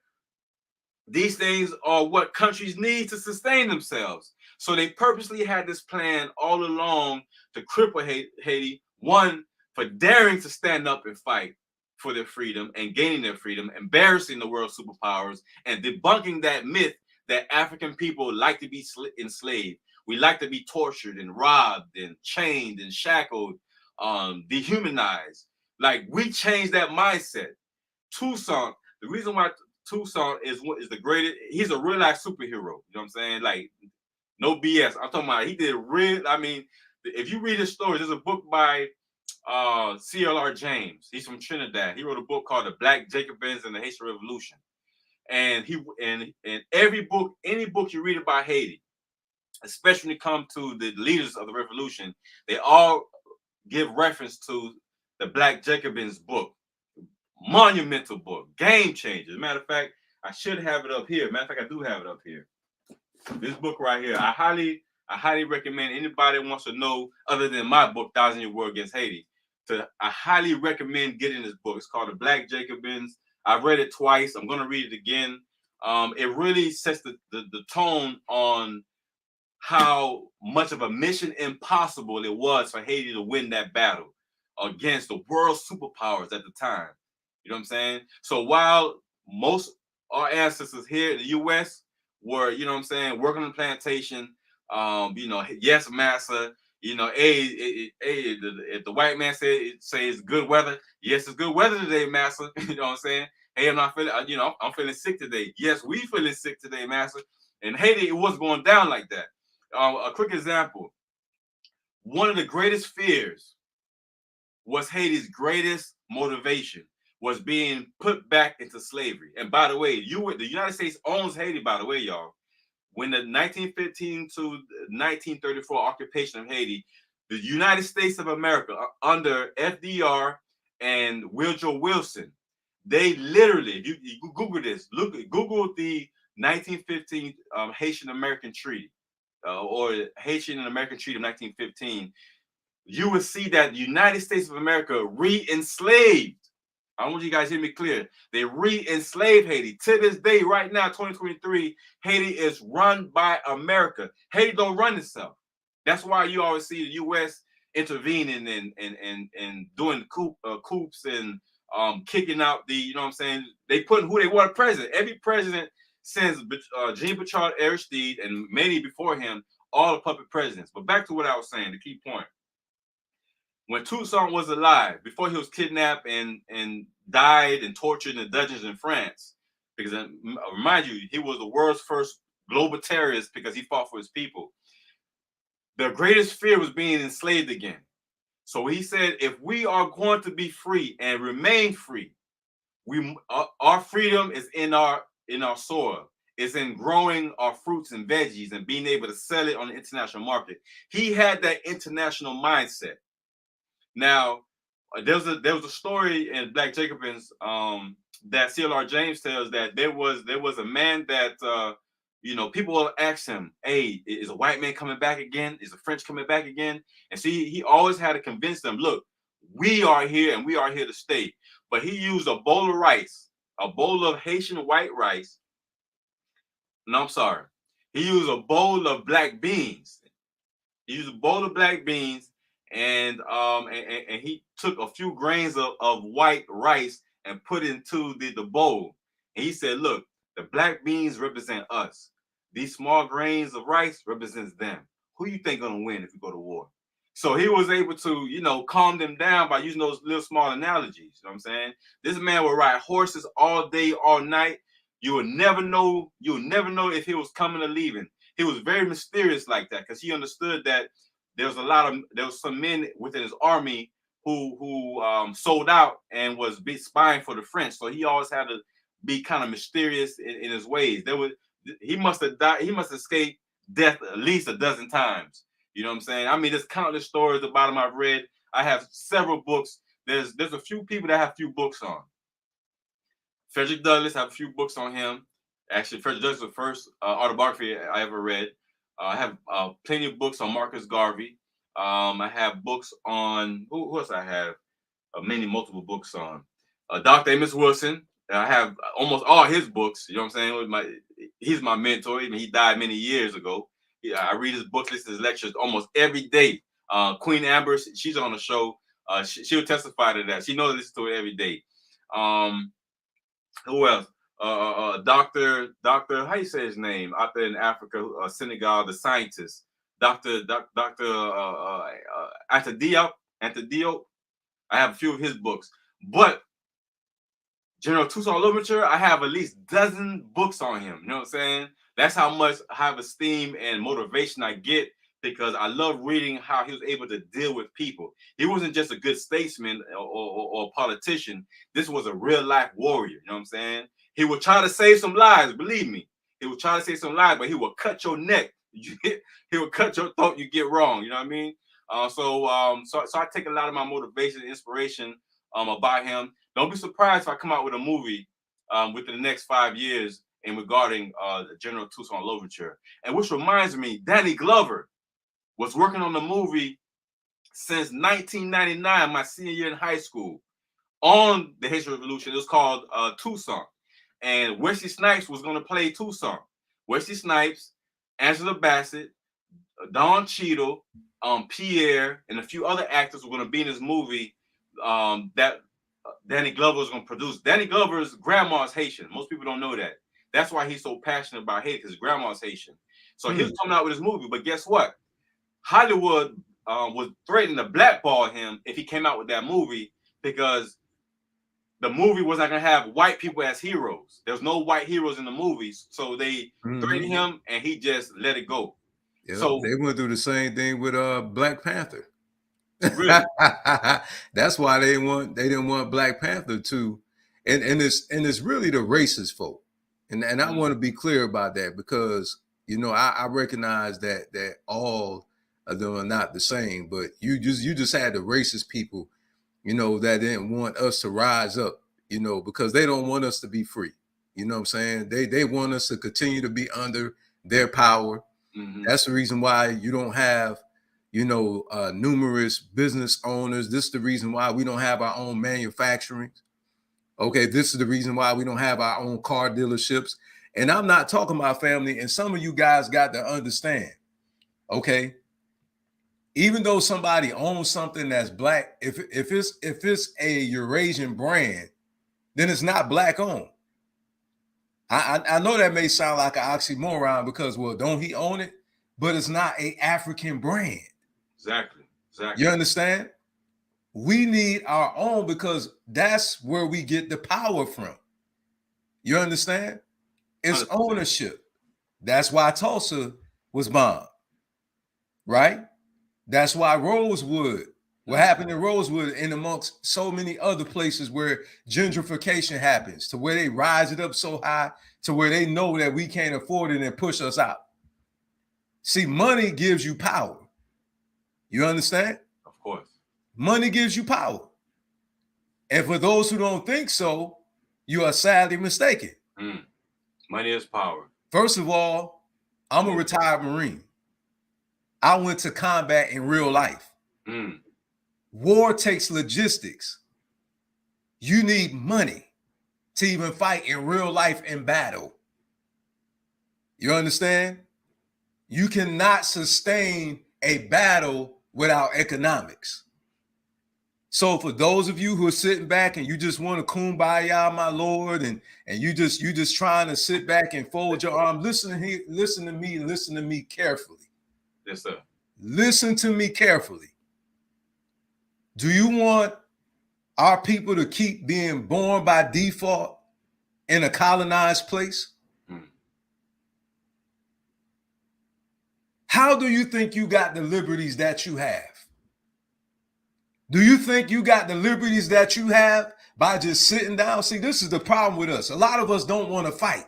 These things are what countries need to sustain themselves. So they purposely had this plan all along to cripple Haiti, one, for daring to stand up and fight for their freedom and gaining their freedom, embarrassing the world superpowers, and debunking that myth that African people like to be enslaved. We like to be tortured and robbed and chained and shackled, dehumanized. Like, we changed that mindset. Toussaint, the reason why Toussaint is the greatest, he's a real life superhero. You know what I'm saying? Like, no BS. I'm talking about he did real. I mean, if you read his story, there's a book by CLR James. He's from Trinidad. He wrote a book called The Black Jacobins and the Haitian Revolution. And every book, any book you read about Haiti, especially when it comes to the leaders of the revolution, they all give reference to the Black Jacobins book. Monumental book, game changer. As a matter of fact, I should have it up here. Matter of fact, I do have it up here. This book right here. I highly recommend anybody who wants to know, other than my book, 1,000-Year War Against Haiti, I highly recommend getting this book. It's called The Black Jacobins. I've read it twice. I'm going to read it again. It really sets the tone on how much of a mission impossible it was for Haiti to win that battle against the world superpowers at the time. You know what I'm saying? So while most our ancestors here in the U.S. were, you know what I'm saying, working on the plantation, yes, massa, if the white man say it's good weather, yes, it's good weather today, massa. You know what I'm saying? Hey, I'm not feeling, I'm feeling sick today. Yes, we feeling sick today, massa. In Haiti, it wasn't going down like that. A quick example. One of the greatest fears was Haiti's greatest motivation was being put back into slavery. And by the way, the United States owns Haiti, by the way, y'all. When the 1915 to 1934 occupation of Haiti, the United States of America, under FDR and Woodrow Wilson, they literally, you Google this, Google the 1915 Haitian American Treaty, or Haitian and American Treaty of 1915. You will see that the United States of America re-enslaved. I want you guys to hear me clear. They re-enslaved Haiti. To this day, right now, 2023, Haiti is run by America. Haiti don't run itself. That's why you always see the U.S. intervening and doing coups and kicking out the, you know what I'm saying? They put who they want president. Every president since Jean-Bertrand Aristide and many before him, all the puppet presidents. But back to what I was saying, the key point. When Toussaint was alive, before he was kidnapped and died and tortured in the dungeons in France, because remind you, he was the world's first global terrorist because he fought for his people. Their greatest fear was being enslaved again. So he said, if we are going to be free and remain free, our freedom is in our soil. It's in growing our fruits and veggies and being able to sell it on the international market. He had that international mindset. Now, there was a story in Black Jacobins that CLR James tells that there was a man that people will ask him, hey, is a white man coming back again? Is a French coming back again? And see, he always had to convince them, look, we are here and we are here to stay. But he used a bowl of rice, a bowl of Haitian white rice. No, I'm sorry. He used a bowl of black beans. He used a bowl of black beans. And he took a few grains of white rice and put it into the bowl. And he said, look, the black beans represent us. These small grains of rice represents them. Who you think gonna win if we go to war? So he was able to, calm them down by using those little small analogies. You know what I'm saying? This man would ride horses all day, all night. You would never know if he was coming or leaving. He was very mysterious like that because he understood that there was some men within his army who sold out and was spying for the French. So he always had to be kind of mysterious in his ways. He must have died. He must have escaped death at least a dozen times. You know what I'm saying? I mean, there's countless stories about him I've read. I have several books. There's a few people that have few books on. Frederick Douglass, I have a few books on him. Actually, Frederick Douglass was the first autobiography I ever read. I have plenty of books on Marcus Garvey. I have books on who else I have multiple books on Dr. Amos Wilson. I have almost all his books. You know what I'm saying? He's my mentor. Even he died many years ago. I read his books, listen to his lectures almost every day. Queen Amber, she's on the show. She'll testify to that. She knows I listen to it every day. Who else? Doctor, how you say his name? Out there in Africa, Senegal, the scientist, Doctor Anta Diop. I have a few of his books, but General Toussaint Louverture, I have at least dozen books on him. You know what I'm saying? That's how much high esteem and motivation I get, because I love reading how he was able to deal with people. He wasn't just a good statesman or politician. This was a real life warrior. You know what I'm saying? He would try to save some lives. Believe me, he would try to save some lives, but he would cut your neck. He would cut your throat. You get wrong. You know what I mean? So I take a lot of my motivation and inspiration about him. Don't be surprised if I come out with a movie within the next 5 years regarding General Toussaint Louverture. And which reminds me, Danny Glover was working on the movie since 1999, my senior year in high school, on the Haitian Revolution. It was called Toussaint. And Wesley Snipes was going to play Toussaint. Wesley Snipes, Angela Bassett, Don Cheadle, Pierre, and a few other actors were going to be in this movie that Danny Glover was going to produce. Danny Glover's grandma's Haitian. Most people don't know that. That's why he's so passionate about Haiti, because his grandma's Haitian. So he was coming out with his movie. But guess what? Hollywood was threatening to blackball him if he came out with that movie, because the movie was not going to have white people as heroes. There's no white heroes in the movies. So they threatened him, and he just let it go. Yeah, so they went through the same thing with Black Panther. Really? That's why they didn't want Black Panther to, and it's really the racist folk, and I want to be clear about that, because I recognize that all of them are not the same, but you just had the racist people, that didn't want us to rise up, because they don't want us to be free. You know what I'm saying? They want us to continue to be under their power. Mm-hmm. That's the reason why you don't have numerous business owners. This is the reason why we don't have our own manufacturing. Okay, this is the reason why we don't have our own car dealerships. And I'm not talking about family. And some of you guys got to understand, okay, even though somebody owns something that's black, if it's a Eurasian brand, then it's not black owned. I know that may sound like an oxymoron, because, well, don't he own it? But it's not an African brand. Exactly. You understand? We need our own, because that's where we get the power from. You understand? It's 100%. Ownership. That's why Tulsa was bombed, right? That's why Rosewood, what happened in Rosewood, and amongst so many other places where gentrification happens, to where they rise it up so high to where they know that we can't afford it and push us out. See, money gives you power. You understand? Of course. Money gives you power. And for those who don't think so, you are sadly mistaken. Money is power. First of all, I'm a retired Marine. I went to combat in real life. War takes logistics. You need money to even fight in real life in battle. You understand? You cannot sustain a battle without economics. So for those of you who are sitting back and you just want to kumbaya, my Lord, and you just trying to sit back and fold your arms, listen to me carefully. Yes, sir. Listen to me carefully. Do you want our people to keep being born by default in a colonized place? How do you think you got the liberties that you have? Do you think you got the liberties that you have by just sitting down? See, this is the problem with us. A lot of us don't want to fight.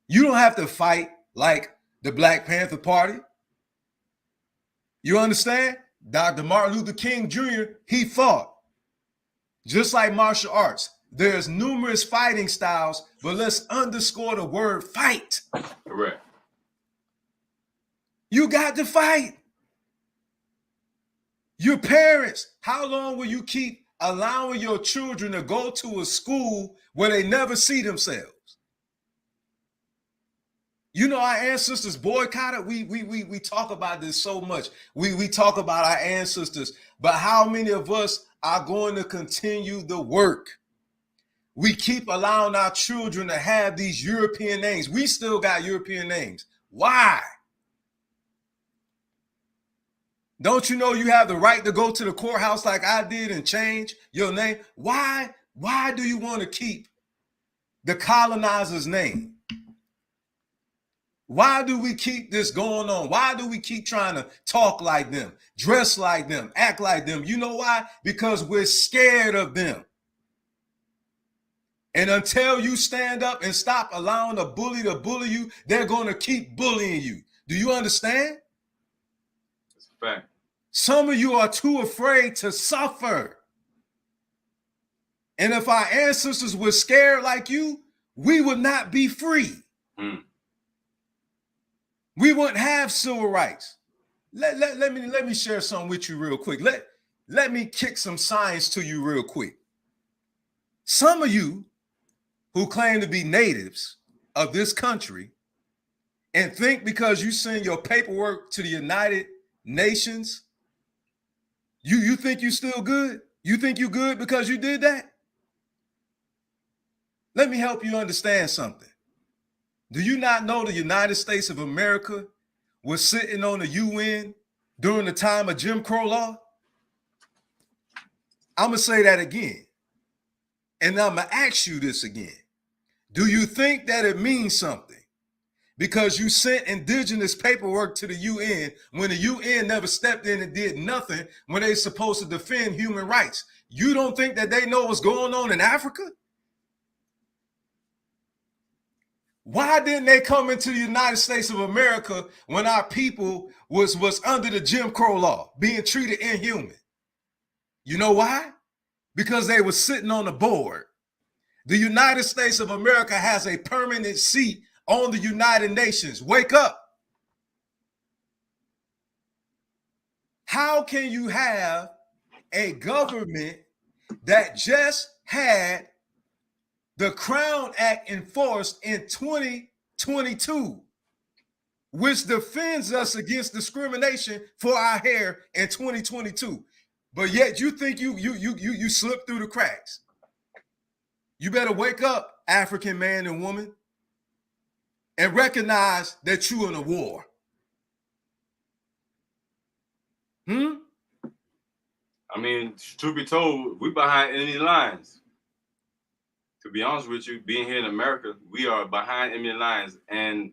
You don't have to fight like the Black Panther Party. You understand? Dr. Martin Luther King Jr., he fought. Just like martial arts. there's numerous fighting styles, but let's underscore the word fight. Correct. You got to fight. Your parents, how long will you keep allowing your children to go to a school where they never see themselves? You know, our ancestors boycotted. We talk about this so much. We talk about our ancestors, but how many of us are going to continue the work? We keep allowing our children to have these European names. We still got European names. Why? Don't you know you have the right to go to the courthouse like I did and change your name? Why do you want to keep the colonizer's name? Why do we keep this going on? Why do we keep trying to talk like them, dress like them, act like them? You know why? Because we're scared of them. And until you stand up and stop allowing a bully to bully you, they're going to keep bullying you. Do you understand? That's a fact. Some of you are too afraid to suffer. And if our ancestors were scared like you, we would not be free. We wouldn't have civil rights. Let me share something with you real quick. Let me kick some science to you real quick. Some of you who claim to be natives of this country and think because you send your paperwork to the United Nations, you think you still good? You think you good because you did that? Let me help you understand something. Do you not know the United States of America was sitting on the UN during the time of Jim Crow law? I'm going to say that again. And I'm going to ask you this again. Do you think that it means something because you sent indigenous paperwork to the UN when the UN never stepped in and did nothing when they're supposed to defend human rights? You don't think that they know what's going on in Africa? Why didn't they come into the United States of America when our people was under the Jim Crow law, being treated inhuman? You know why? Because they were sitting on the board. The United States of America has a permanent seat on the United Nations. Wake up. How can you have a government that just had the Crown Act enforced in 2022, which defends us against discrimination for our hair in 2022, but yet you think you slip through the cracks? You better wake up, African man and woman, and recognize that you're in a war. I mean, truth be told, we're behind enemy lines. To be honest with you, being here in America, we are behind enemy lines. And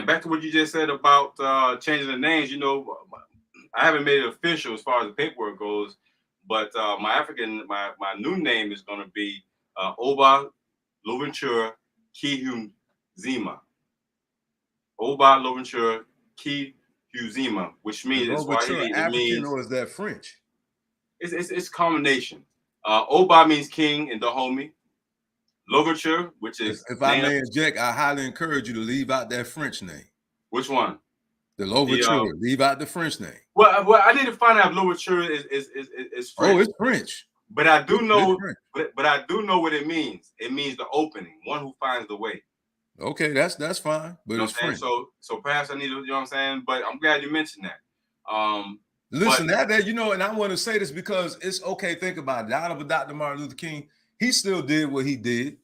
back to what you just said about changing the names, you know, I haven't made it official as far as the paperwork goes, but my new name is going to be Oba Loventura Kihuzima. Oba Loventura Kihuzima, which means it's Swahili. African, it means, or is that French? It's a combination. Oba means king in Dahomey. Louverture, which is if I may inject, I highly encourage you to leave out that French name. Which one? The Louverture. Leave out the French name. Well, I need to find out if Louverture is French. Oh, it's French. But I do know, but I do know what it means. It means the opening, one who finds the way. Okay, that's fine. But it's French. So perhaps I need to, you know what I'm saying? But I'm glad you mentioned that. Listen, that you know, and I want to say this because it's okay. Think about it. Out of Dr. Martin Luther King, he still did what he did.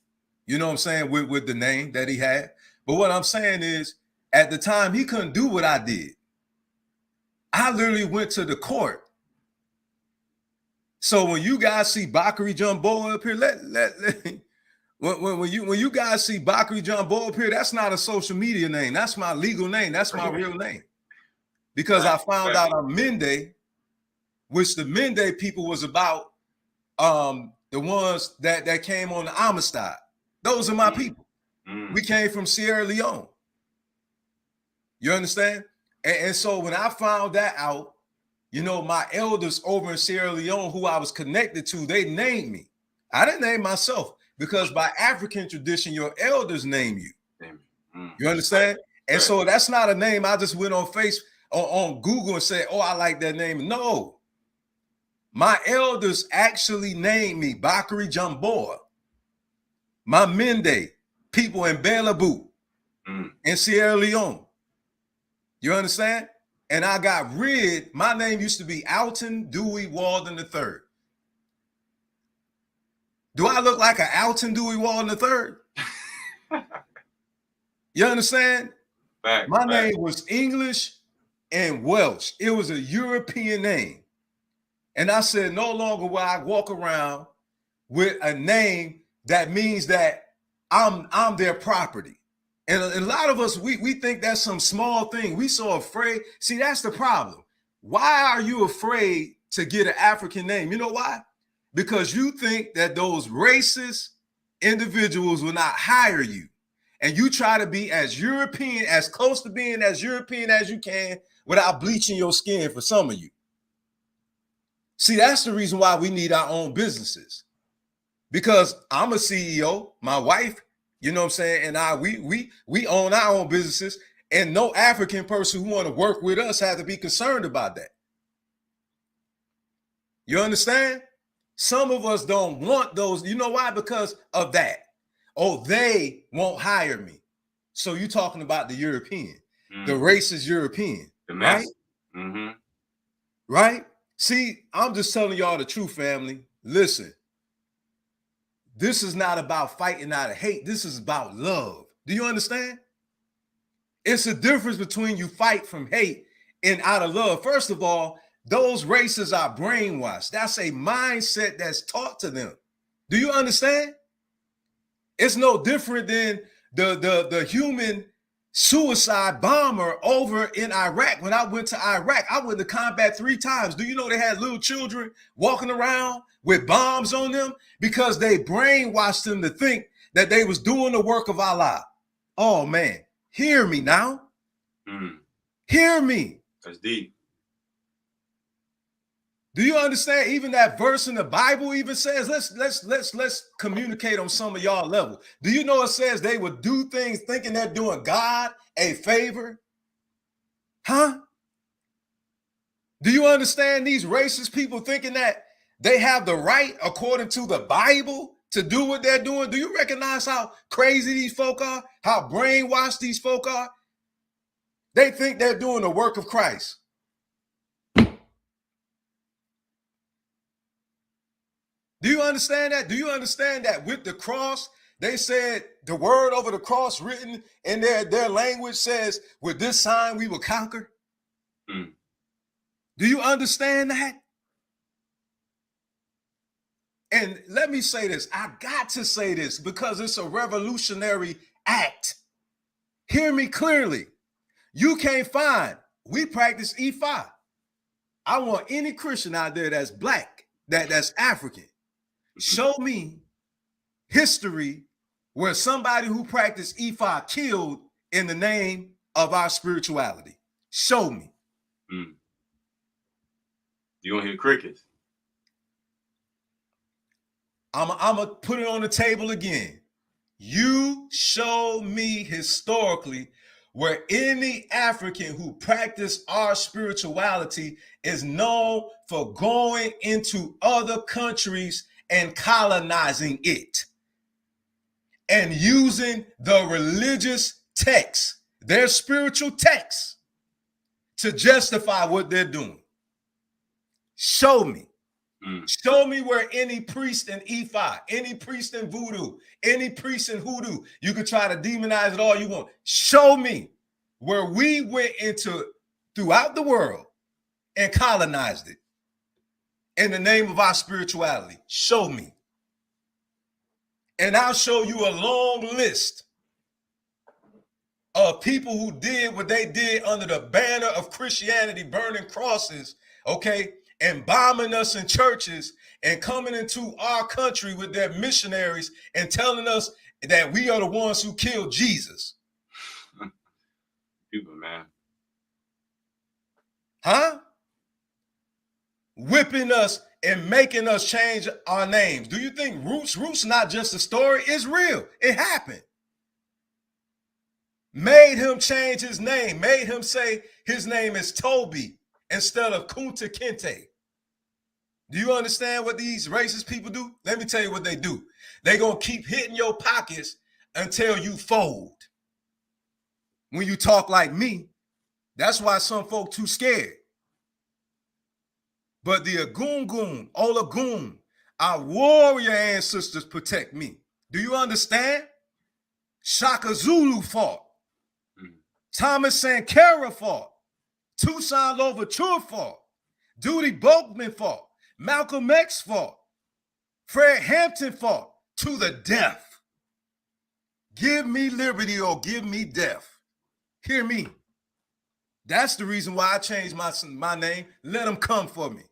You know what I'm saying, with the name that he had. But what I'm saying is, at the time, he couldn't do what I did. I literally went to the court. So when you guys see Bakary Jumbo up here, when you guys see Bakary Jumbo up here, that's not a social media name. That's my legal name. That's my real name. Because I found out on Mende, which the Mende people was about the ones that came on the Amistad. Those are my people. We came from Sierra Leone. You understand? And so when I found that out, you know, my elders over in Sierra Leone, who I was connected to, they named me. I didn't name myself. Because by African tradition, your elders name you. Mm. You understand? And Right. so that's not a name I just went on on Google and said, oh, I like that name. No. My elders actually named me Bakari Jamboa, my Mende, people in Bellaboo, in Sierra Leone. You understand? And I got my name used to be Alton Dewey Walden III. Do I look like an Alton Dewey Walden III? You understand? My name was English and Welsh. It was a European name. And I said, no longer will I walk around with a name that means that I'm their property. And a lot of us, we think that's some small thing. We so afraid. See, that's the problem. Why are you afraid to get an African name? You know why? Because you think that those racist individuals will not hire you. And you try to be as European, as close to being as European as you can without bleaching your skin for some of you. See, that's the reason why we need our own businesses. Because I'm a CEO, my wife, you know what I'm saying, and we own our own businesses, and no African person who want to work with us has to be concerned about that. You understand? Some of us don't want those. You know why? Because of that. Oh, they won't hire me. So you're talking about the European. The race is European, right? Mm-hmm. Right? See, I'm just telling y'all the truth, family. Listen. This is not about fighting out of hate. This is about love. Do you understand? It's a difference between you fight from hate and out of love. First of all, those races are brainwashed. That's a mindset that's taught to them. Do you understand? It's no different than the human suicide bomber over in Iraq. When I went to Iraq, I went to combat 3 times. Do you know they had little children walking around with bombs on them because they brainwashed them to think that they was doing the work of Allah? Oh man, hear me now. Hear me. That's deep. Do you understand? Even that verse in the Bible even says, let's communicate on some of y'all level. Do you know it says they would do things thinking they're doing God a favor? Huh? Do you understand these racist people thinking that they have the right, according to the Bible, to do what they're doing? Do you recognize how crazy these folk are? How brainwashed these folk are? They think they're doing the work of Christ. Do you understand that? Do you understand that with the cross, they said the word over the cross written in their language says, with this sign we will conquer? Do you understand that? And let me say this. I got to say this because it's a revolutionary act. Hear me clearly. You can't find, we practice Ifa. I want any Christian out there that's black, that's African. Show me history where somebody who practiced Ifa killed in the name of our spirituality. Show me. You gonna hear crickets? I'm gonna put it on the table again. You show me historically where any African who practiced our spirituality is known for going into other countries and colonizing it and using the religious texts, their spiritual texts, to justify what they're doing. Show me. Show me where any priest in Ifa, any priest in voodoo, any priest in hoodoo, you can try to demonize it all you want. Show me where we went into throughout the world and colonized it in the name of our spirituality. Show me. And I'll show you a long list of people who did what they did under the banner of Christianity, burning crosses, okay, and bombing us in churches and coming into our country with their missionaries and telling us that we are the ones who killed Jesus. People, man. Huh? Whipping us and making us change our names. Do you think Roots not just a story? It's real. It happened. Made him change his name, made him say his name is Toby instead of Kunta Kinte. Do you understand what these racist people do? Let me tell you what they do. They're going to keep hitting your pockets until you fold. When you talk like me, that's why some folk too scared. But the Agungun, Olagun, our warrior ancestors protect me. Do you understand? Shaka Zulu fought. Thomas Sankara fought. Toussaint Louverture fought. Duty Boatman fought. Malcolm X fought. Fred Hampton fought to the death. Give me liberty or give me death. Hear me. That's the reason why I changed my name. Let them come for me.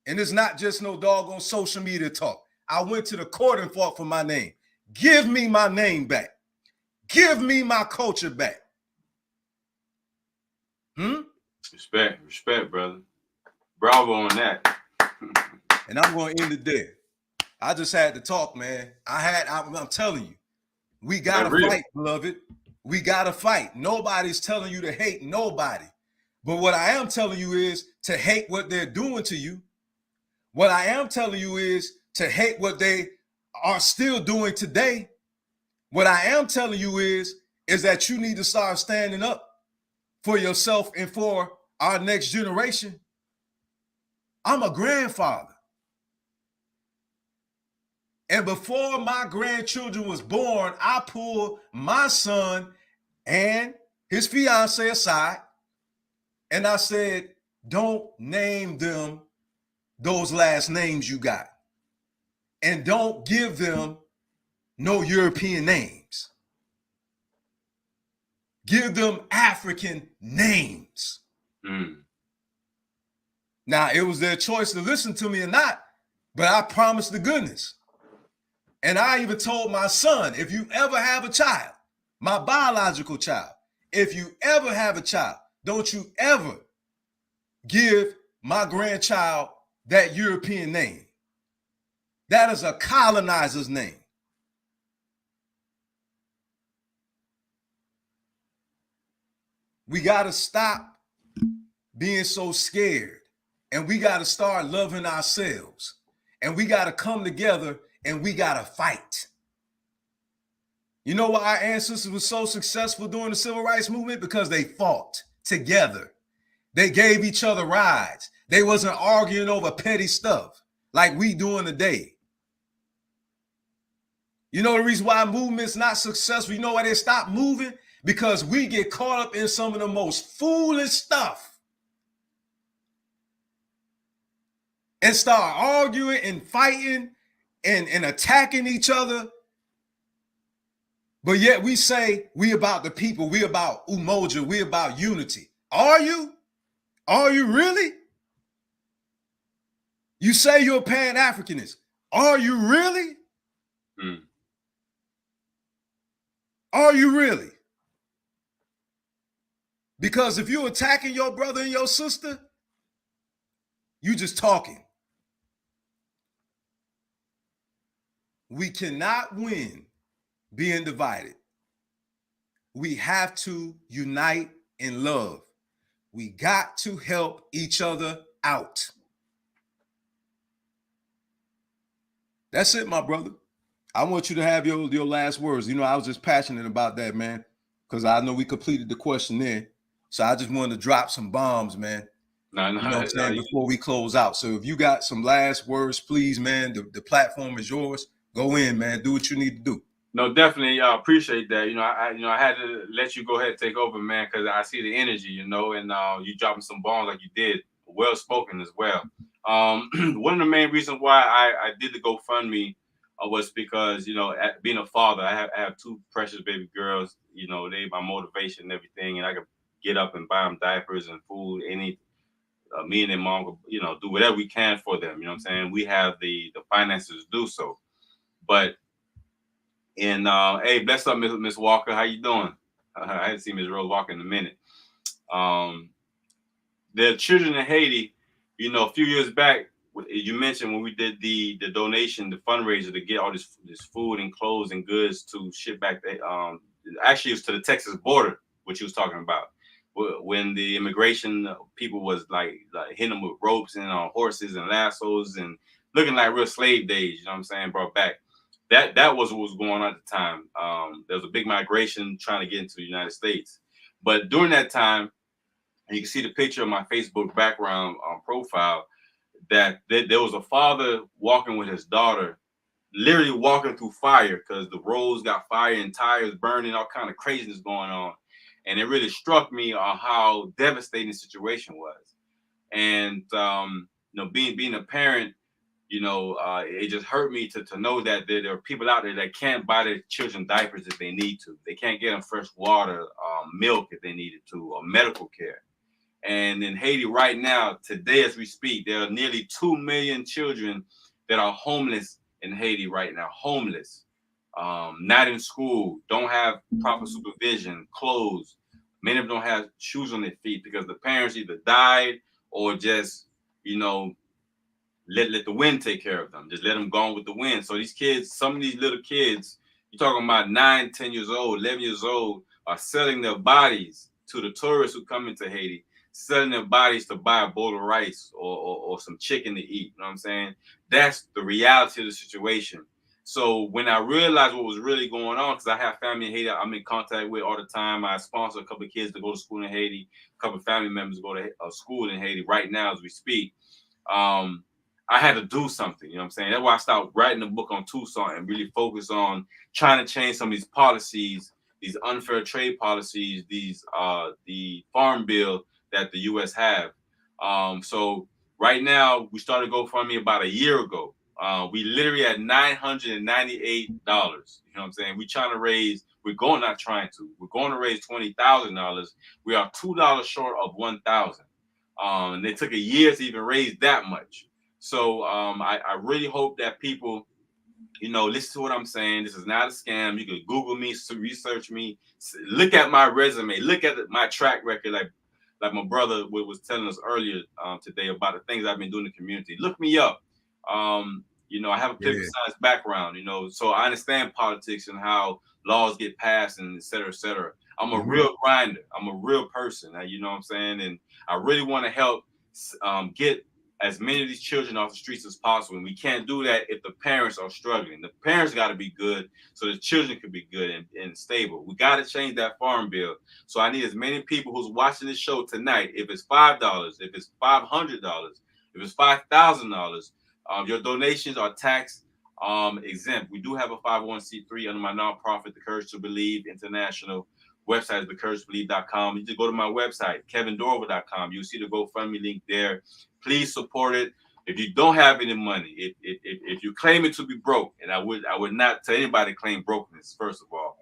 And it's not just no doggone social media talk. I went to the court and fought for my name. Give me my name back. Give me my culture back. Respect, brother. Bravo on that. And I'm going to end it there. I just had to talk, man. I'm telling you, we got to fight, beloved. We got to fight. Nobody's telling you to hate nobody. But what I am telling you is to hate what they're doing to you. What I am telling you is to hate what they are still doing today. What I am telling you is that you need to start standing up for yourself and for our next generation. I'm a grandfather. And before my grandchildren was born, I pulled my son and his fiance aside. And I said, don't name them those last names you got. And don't give them no European names. Give them African names. Now, it was their choice to listen to me or not, but I promised the goodness. And I even told my son, if you ever have a child, my biological child, if you ever have a child, don't you ever give my grandchild that European name. That is a colonizer's name. We got to stop being so scared, and we got to start loving ourselves, and we got to come together and we got to fight. You know why our ancestors were so successful during the civil rights movement? Because they fought together. They gave each other rides. They wasn't arguing over petty stuff like we doing today. You know the reason why movement's not successful? You know why they stop moving? Because we get caught up in some of the most foolish stuff and start arguing and fighting and attacking each other. But yet we say we about the people, we about umoja, we about unity. Are you? Are you really? You say you're a Pan-Africanist. Are you really? Are you really? Because if you're attacking your brother and your sister, you just talking. We cannot win being divided. We have to unite in love. We got to help each other out. That's it, my brother. I want you to have your last words. You know, I was just passionate about that, man, because I know we completed the questionnaire. So I just wanted to drop some bombs, man. You know what I'm saying? Before we close out. So if you got some last words, please, man, the platform is yours. Go in, man. Do what you need to do. No, definitely. I appreciate that. I had to let you go ahead and take over, man, because I see the energy, and you dropping some bombs like you did. Well spoken as well. One of the main reasons why I did the GoFundMe was because, being a father, I have two precious baby girls. They my motivation and everything, and I could get up and buy them diapers and food. Me and their mom could, do whatever we can for them. You know what I'm saying? We have the finances to do so. But hey, bless up, Miss Walker. How you doing? I hadn't seen Miss Rose Walker in a minute. The children in Haiti, a few years back, you mentioned when we did the donation, the fundraiser to get all this food and clothes and goods to ship back. Actually, it was to the Texas border, which you was talking about. When the immigration people was like hitting them with ropes and on horses and lassos and looking like real slave days, you know what I'm saying, brought back. That was what was going on at the time. There was a big migration trying to get into the United States. But during that time, and you can see the picture of my Facebook background profile, that there was a father walking with his daughter, literally walking through fire because the roads got fire and tires burning, all kind of craziness going on. And it really struck me on how devastating the situation was. And being a parent, it just hurt me to know that there are people out there that can't buy their children diapers if they need to. They can't get them fresh water, milk if they needed to, or medical care. And in Haiti right now, today as we speak, there are nearly 2 million children that are homeless in Haiti right now, homeless, not in school, don't have proper supervision, clothes. Many of them don't have shoes on their feet because the parents either died or just, let the wind take care of them. Just let them go on with the wind. So these kids, some of these little kids, you're talking about 9, 10 years old, 11 years old, are selling their bodies to the tourists who come into Haiti, selling their bodies to buy a bowl of rice or some chicken to eat. You know what I'm saying? That's the reality of the situation. So when I realized what was really going on, because I have family in Haiti I'm in contact with all the time. I sponsor a couple of kids to go to school in Haiti, a couple of family members go to school in Haiti right now as we speak. I had to do something, you know what I'm saying? That's why I started writing a book on Tucson and really focus on trying to change some of these policies, these unfair trade policies, the farm bill that the U.S. have. So right now, we started GoFundMe about a year ago. We literally had $998. You know what I'm saying? We're going to raise $20,000. We are $2 short of $1,000. And it took a year to even raise that much. So I really hope that people, listen to what I'm saying. This is not a scam. You can Google me, research me, look at my resume, look at my track record, like my brother was telling us earlier today about the things I've been doing in the community. Look me up. I have a political science background, so I understand politics and how laws get passed and et cetera, et cetera. I'm a real grinder. I'm a real person, you know what I'm saying? And I really want to help get as many of these children off the streets as possible. And we can't do that if the parents are struggling. The parents got to be good so the children can be good and stable. We got to change that farm bill. So I need as many people who's watching this show tonight. If it's $5, if it's $500, if it's $5,000, your donations are tax exempt. We do have a 501c3 under my nonprofit, The Courage to Believe International. Website is thecouragetobelieve.com. You just go to my website, kevindorover.com. You'll see the GoFundMe link there. Please support it. If you don't have any money, if you claim it to be broke, and I would not tell anybody to claim brokenness, first of all.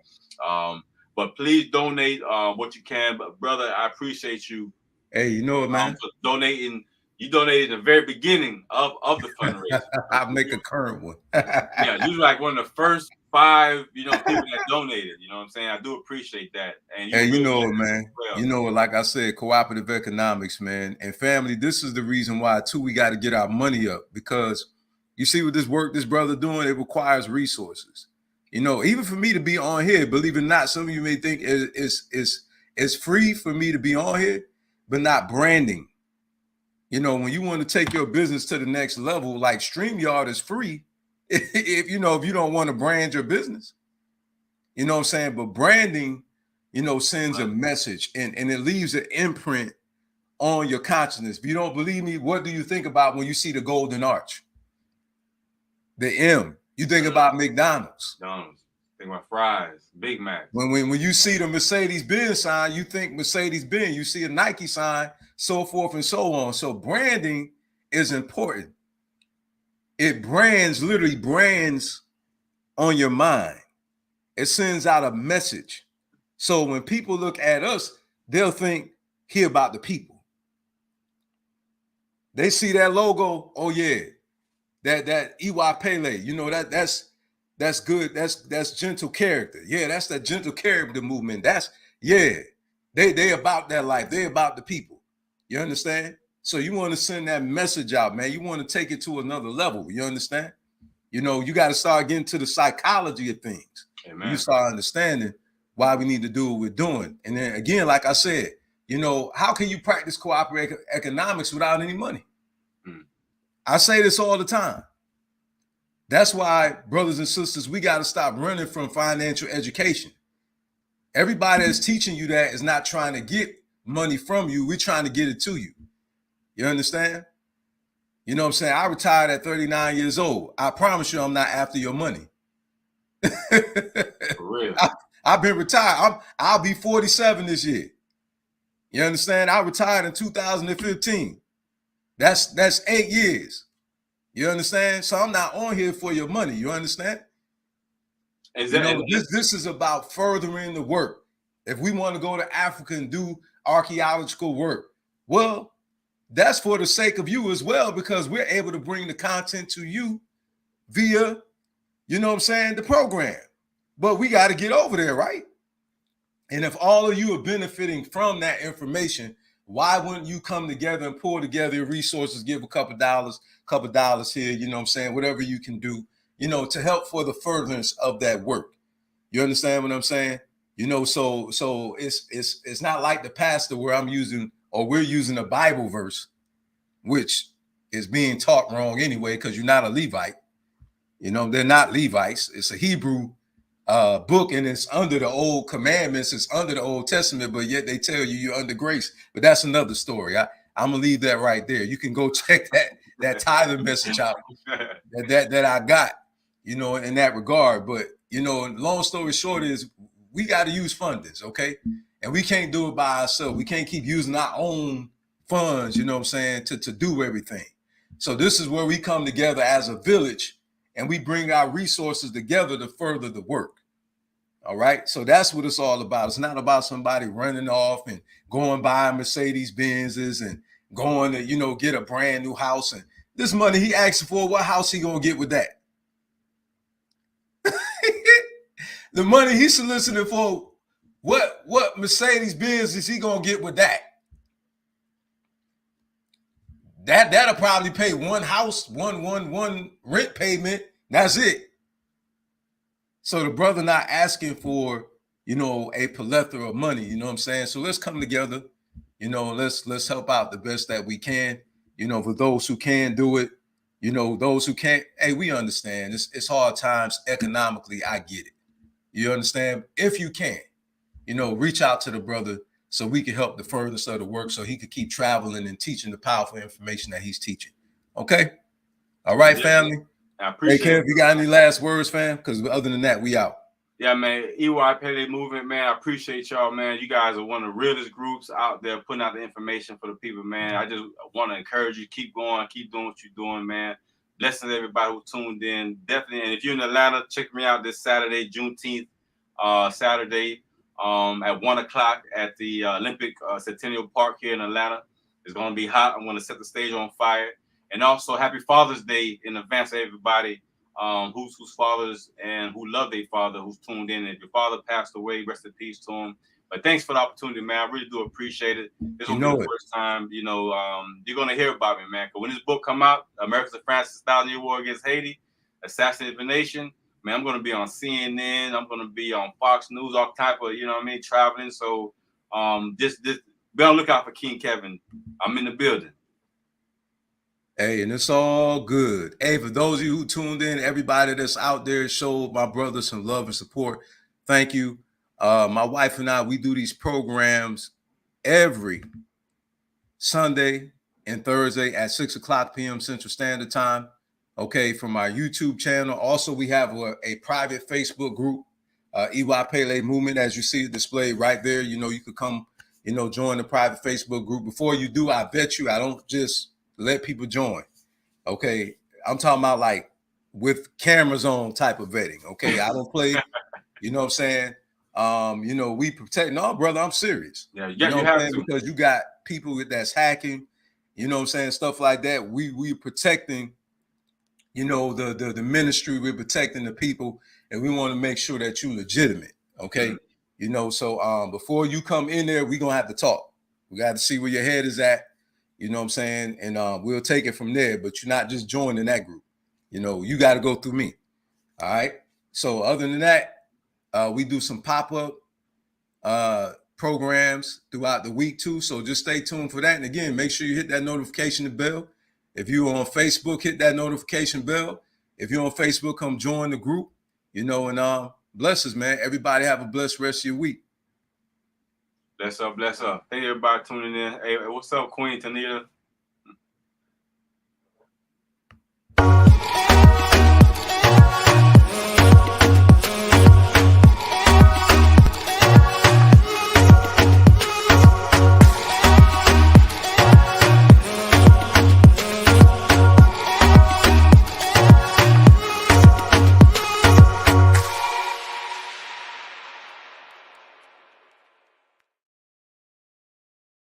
But please donate what you can. But brother, I appreciate you. Hey, you know what, man? For donating. You donated at the very beginning of the fundraiser. I'll make a current one. Yeah, you were like one of the first 5, people that donated. You know what I'm saying? I do appreciate that. And you know what, man? Well. Like I said, cooperative economics, man, and family. This is the reason why too we got to get our money up, because you see what this work this brother doing, it requires resources. Even for me to be on here, believe it or not, some of you may think it's free for me to be on here, but not branding. When you want to take your business to the next level, like StreamYard is free if you don't want to brand your business. You know what I'm saying? But branding, sends a message and it leaves an imprint on your consciousness. If you don't believe me, what do you think about when you see the golden arch? The M. You think about McDonald's. Think about fries, Big Mac. When you see the Mercedes-Benz sign, you think Mercedes-Benz. You see a Nike sign, so forth and so on. So branding is important. It literally brands on your mind. It sends out a message. So when people look at us, they'll think here about the people. They see that logo. Oh yeah, that Iwa Pele. That's good. That's gentle character. Yeah, that's that gentle character movement. They about that life. They about the people. You understand? So you want to send that message out, man. You want to take it to another level. You understand? You know, you got to start getting to the psychology of things. Amen. You start understanding why we need to do what we're doing. And then again, like I said, you know, how can you practice cooperative economics without any money? I say this all the time. That's why, brothers and sisters, we got to stop running from financial education. Everybody that's teaching you that is not trying to get money from you. We're trying to get it to you. You understand? You know what I'm saying? I retired at 39 years old. I promise you I'm not after your money. For real. I've been retired. I'll be 47 this year. You understand? I retired in 2015. That's 8 years. You understand? So I'm not on here for your money. You understand? This is about furthering the work. If we want to go to Africa and do archaeological work, well, that's for the sake of you as well, because we're able to bring the content to you via, you know what I'm saying, the program. But we got to get over there, right? And if all of you are benefiting from that information, why wouldn't you come together and pull together your resources, give a couple dollars here, you know what I'm saying, whatever you can do, you know, to help for the furtherance of that work. You understand what I'm saying? You know, so it's not like the pastor where we're using a Bible verse, which is being taught wrong anyway, because you're not a Levite. You know, they're not Levites. It's a Hebrew book, and it's under the old commandments. It's under the Old Testament, but yet they tell you you're under grace. But that's another story. I'm gonna leave that right there. You can go check that tithing message out that I got, you know, in that regard. But you know, long story short is we got to use fundings, okay? And we can't do it by ourselves. We can't keep using our own funds, you know what I'm saying, to do everything. So this is where we come together as a village and we bring our resources together to further the work. All right. So that's what it's all about. It's not about somebody running off and going by Mercedes Benzes and going to, you know, get a brand new house. And this money he asking for, what house he gonna get with that? The money he's soliciting for, what Mercedes Benz is he gonna get with that? That'll probably pay one house, one rent payment. That's it. So the brother not asking for, you know, a plethora of money. You know what I'm saying? So let's come together. You know, let's help out the best that we can. You know, for those who can do it. You know, those who can't. Hey, we understand. It's hard times economically. I get it. You understand? If you can, you know, reach out to the brother so we can help the furthest of the work so he could keep traveling and teaching the powerful information that he's teaching. Okay? All right, family? I appreciate it. Hey, Kev, you got any last words, fam? Because other than that, we out. Yeah, man. EY Pele Movement, man. I appreciate y'all, man. You guys are one of the realest groups out there putting out the information for the people, man. I just want to encourage you. Keep going. Keep doing what you're doing, man. Blessings to everybody who tuned in. Definitely. And if you're in Atlanta, check me out this Saturday, Juneteenth, Saturday, at 1 o'clock at the Olympic Centennial Park here in Atlanta. It's going to be hot. I'm going to set the stage on fire. And also, happy Father's Day in advance to everybody whose fathers and who love their father, who's tuned in. If your father passed away, rest in peace to him. But thanks for the opportunity, man. I really do appreciate it. This will be the first time, you know, you're going to hear about me, man. Because when this book come out, America's the Francis 1,000-Year War Against Haiti, Assassination of a Nation, man, I'm going to be on CNN. I'm going to be on Fox News, all type of, you know what I mean, traveling. So just be on the lookout for King Kevin. I'm in the building. Hey, and it's all good. Hey, for those of you who tuned in, everybody that's out there, showed my brother some love and support. Thank you. My wife and I, we do these programs every Sunday and Thursday at 6 o'clock p.m. Central Standard Time. Okay, from our YouTube channel. Also, we have a private Facebook group, EY Pele Movement, as you see it displayed right there. You know, you could come, you know, join the private Facebook group. Before you do, I bet you I don't just let people join. Okay, I'm talking about like with cameras on type of vetting. Okay, I don't play. You know what I'm saying? You know, we protect. No, brother, I'm serious. Yeah, you know what I'm saying? Because you got people that's hacking. You know what I'm saying? Stuff like that. We protecting. You know, the ministry. We're protecting the people, and we want to make sure that you're legitimate. Okay, you know. So before you come in there, we're gonna have to talk. We got to see where your head is at. You know what I'm saying? And we'll take it from there. But you're not just joining that group. You know, you got to go through me. All right. So other than that, we do some pop-up programs throughout the week too. So just stay tuned for that. And again, make sure you hit that notification bell. If you're on Facebook, hit that notification bell. If you're on Facebook, come join the group. You know, and bless us, man. Everybody have a blessed rest of your week. Bless up, bless up. Thank you everybody tuning in. Hey, what's up, Queen Tanita?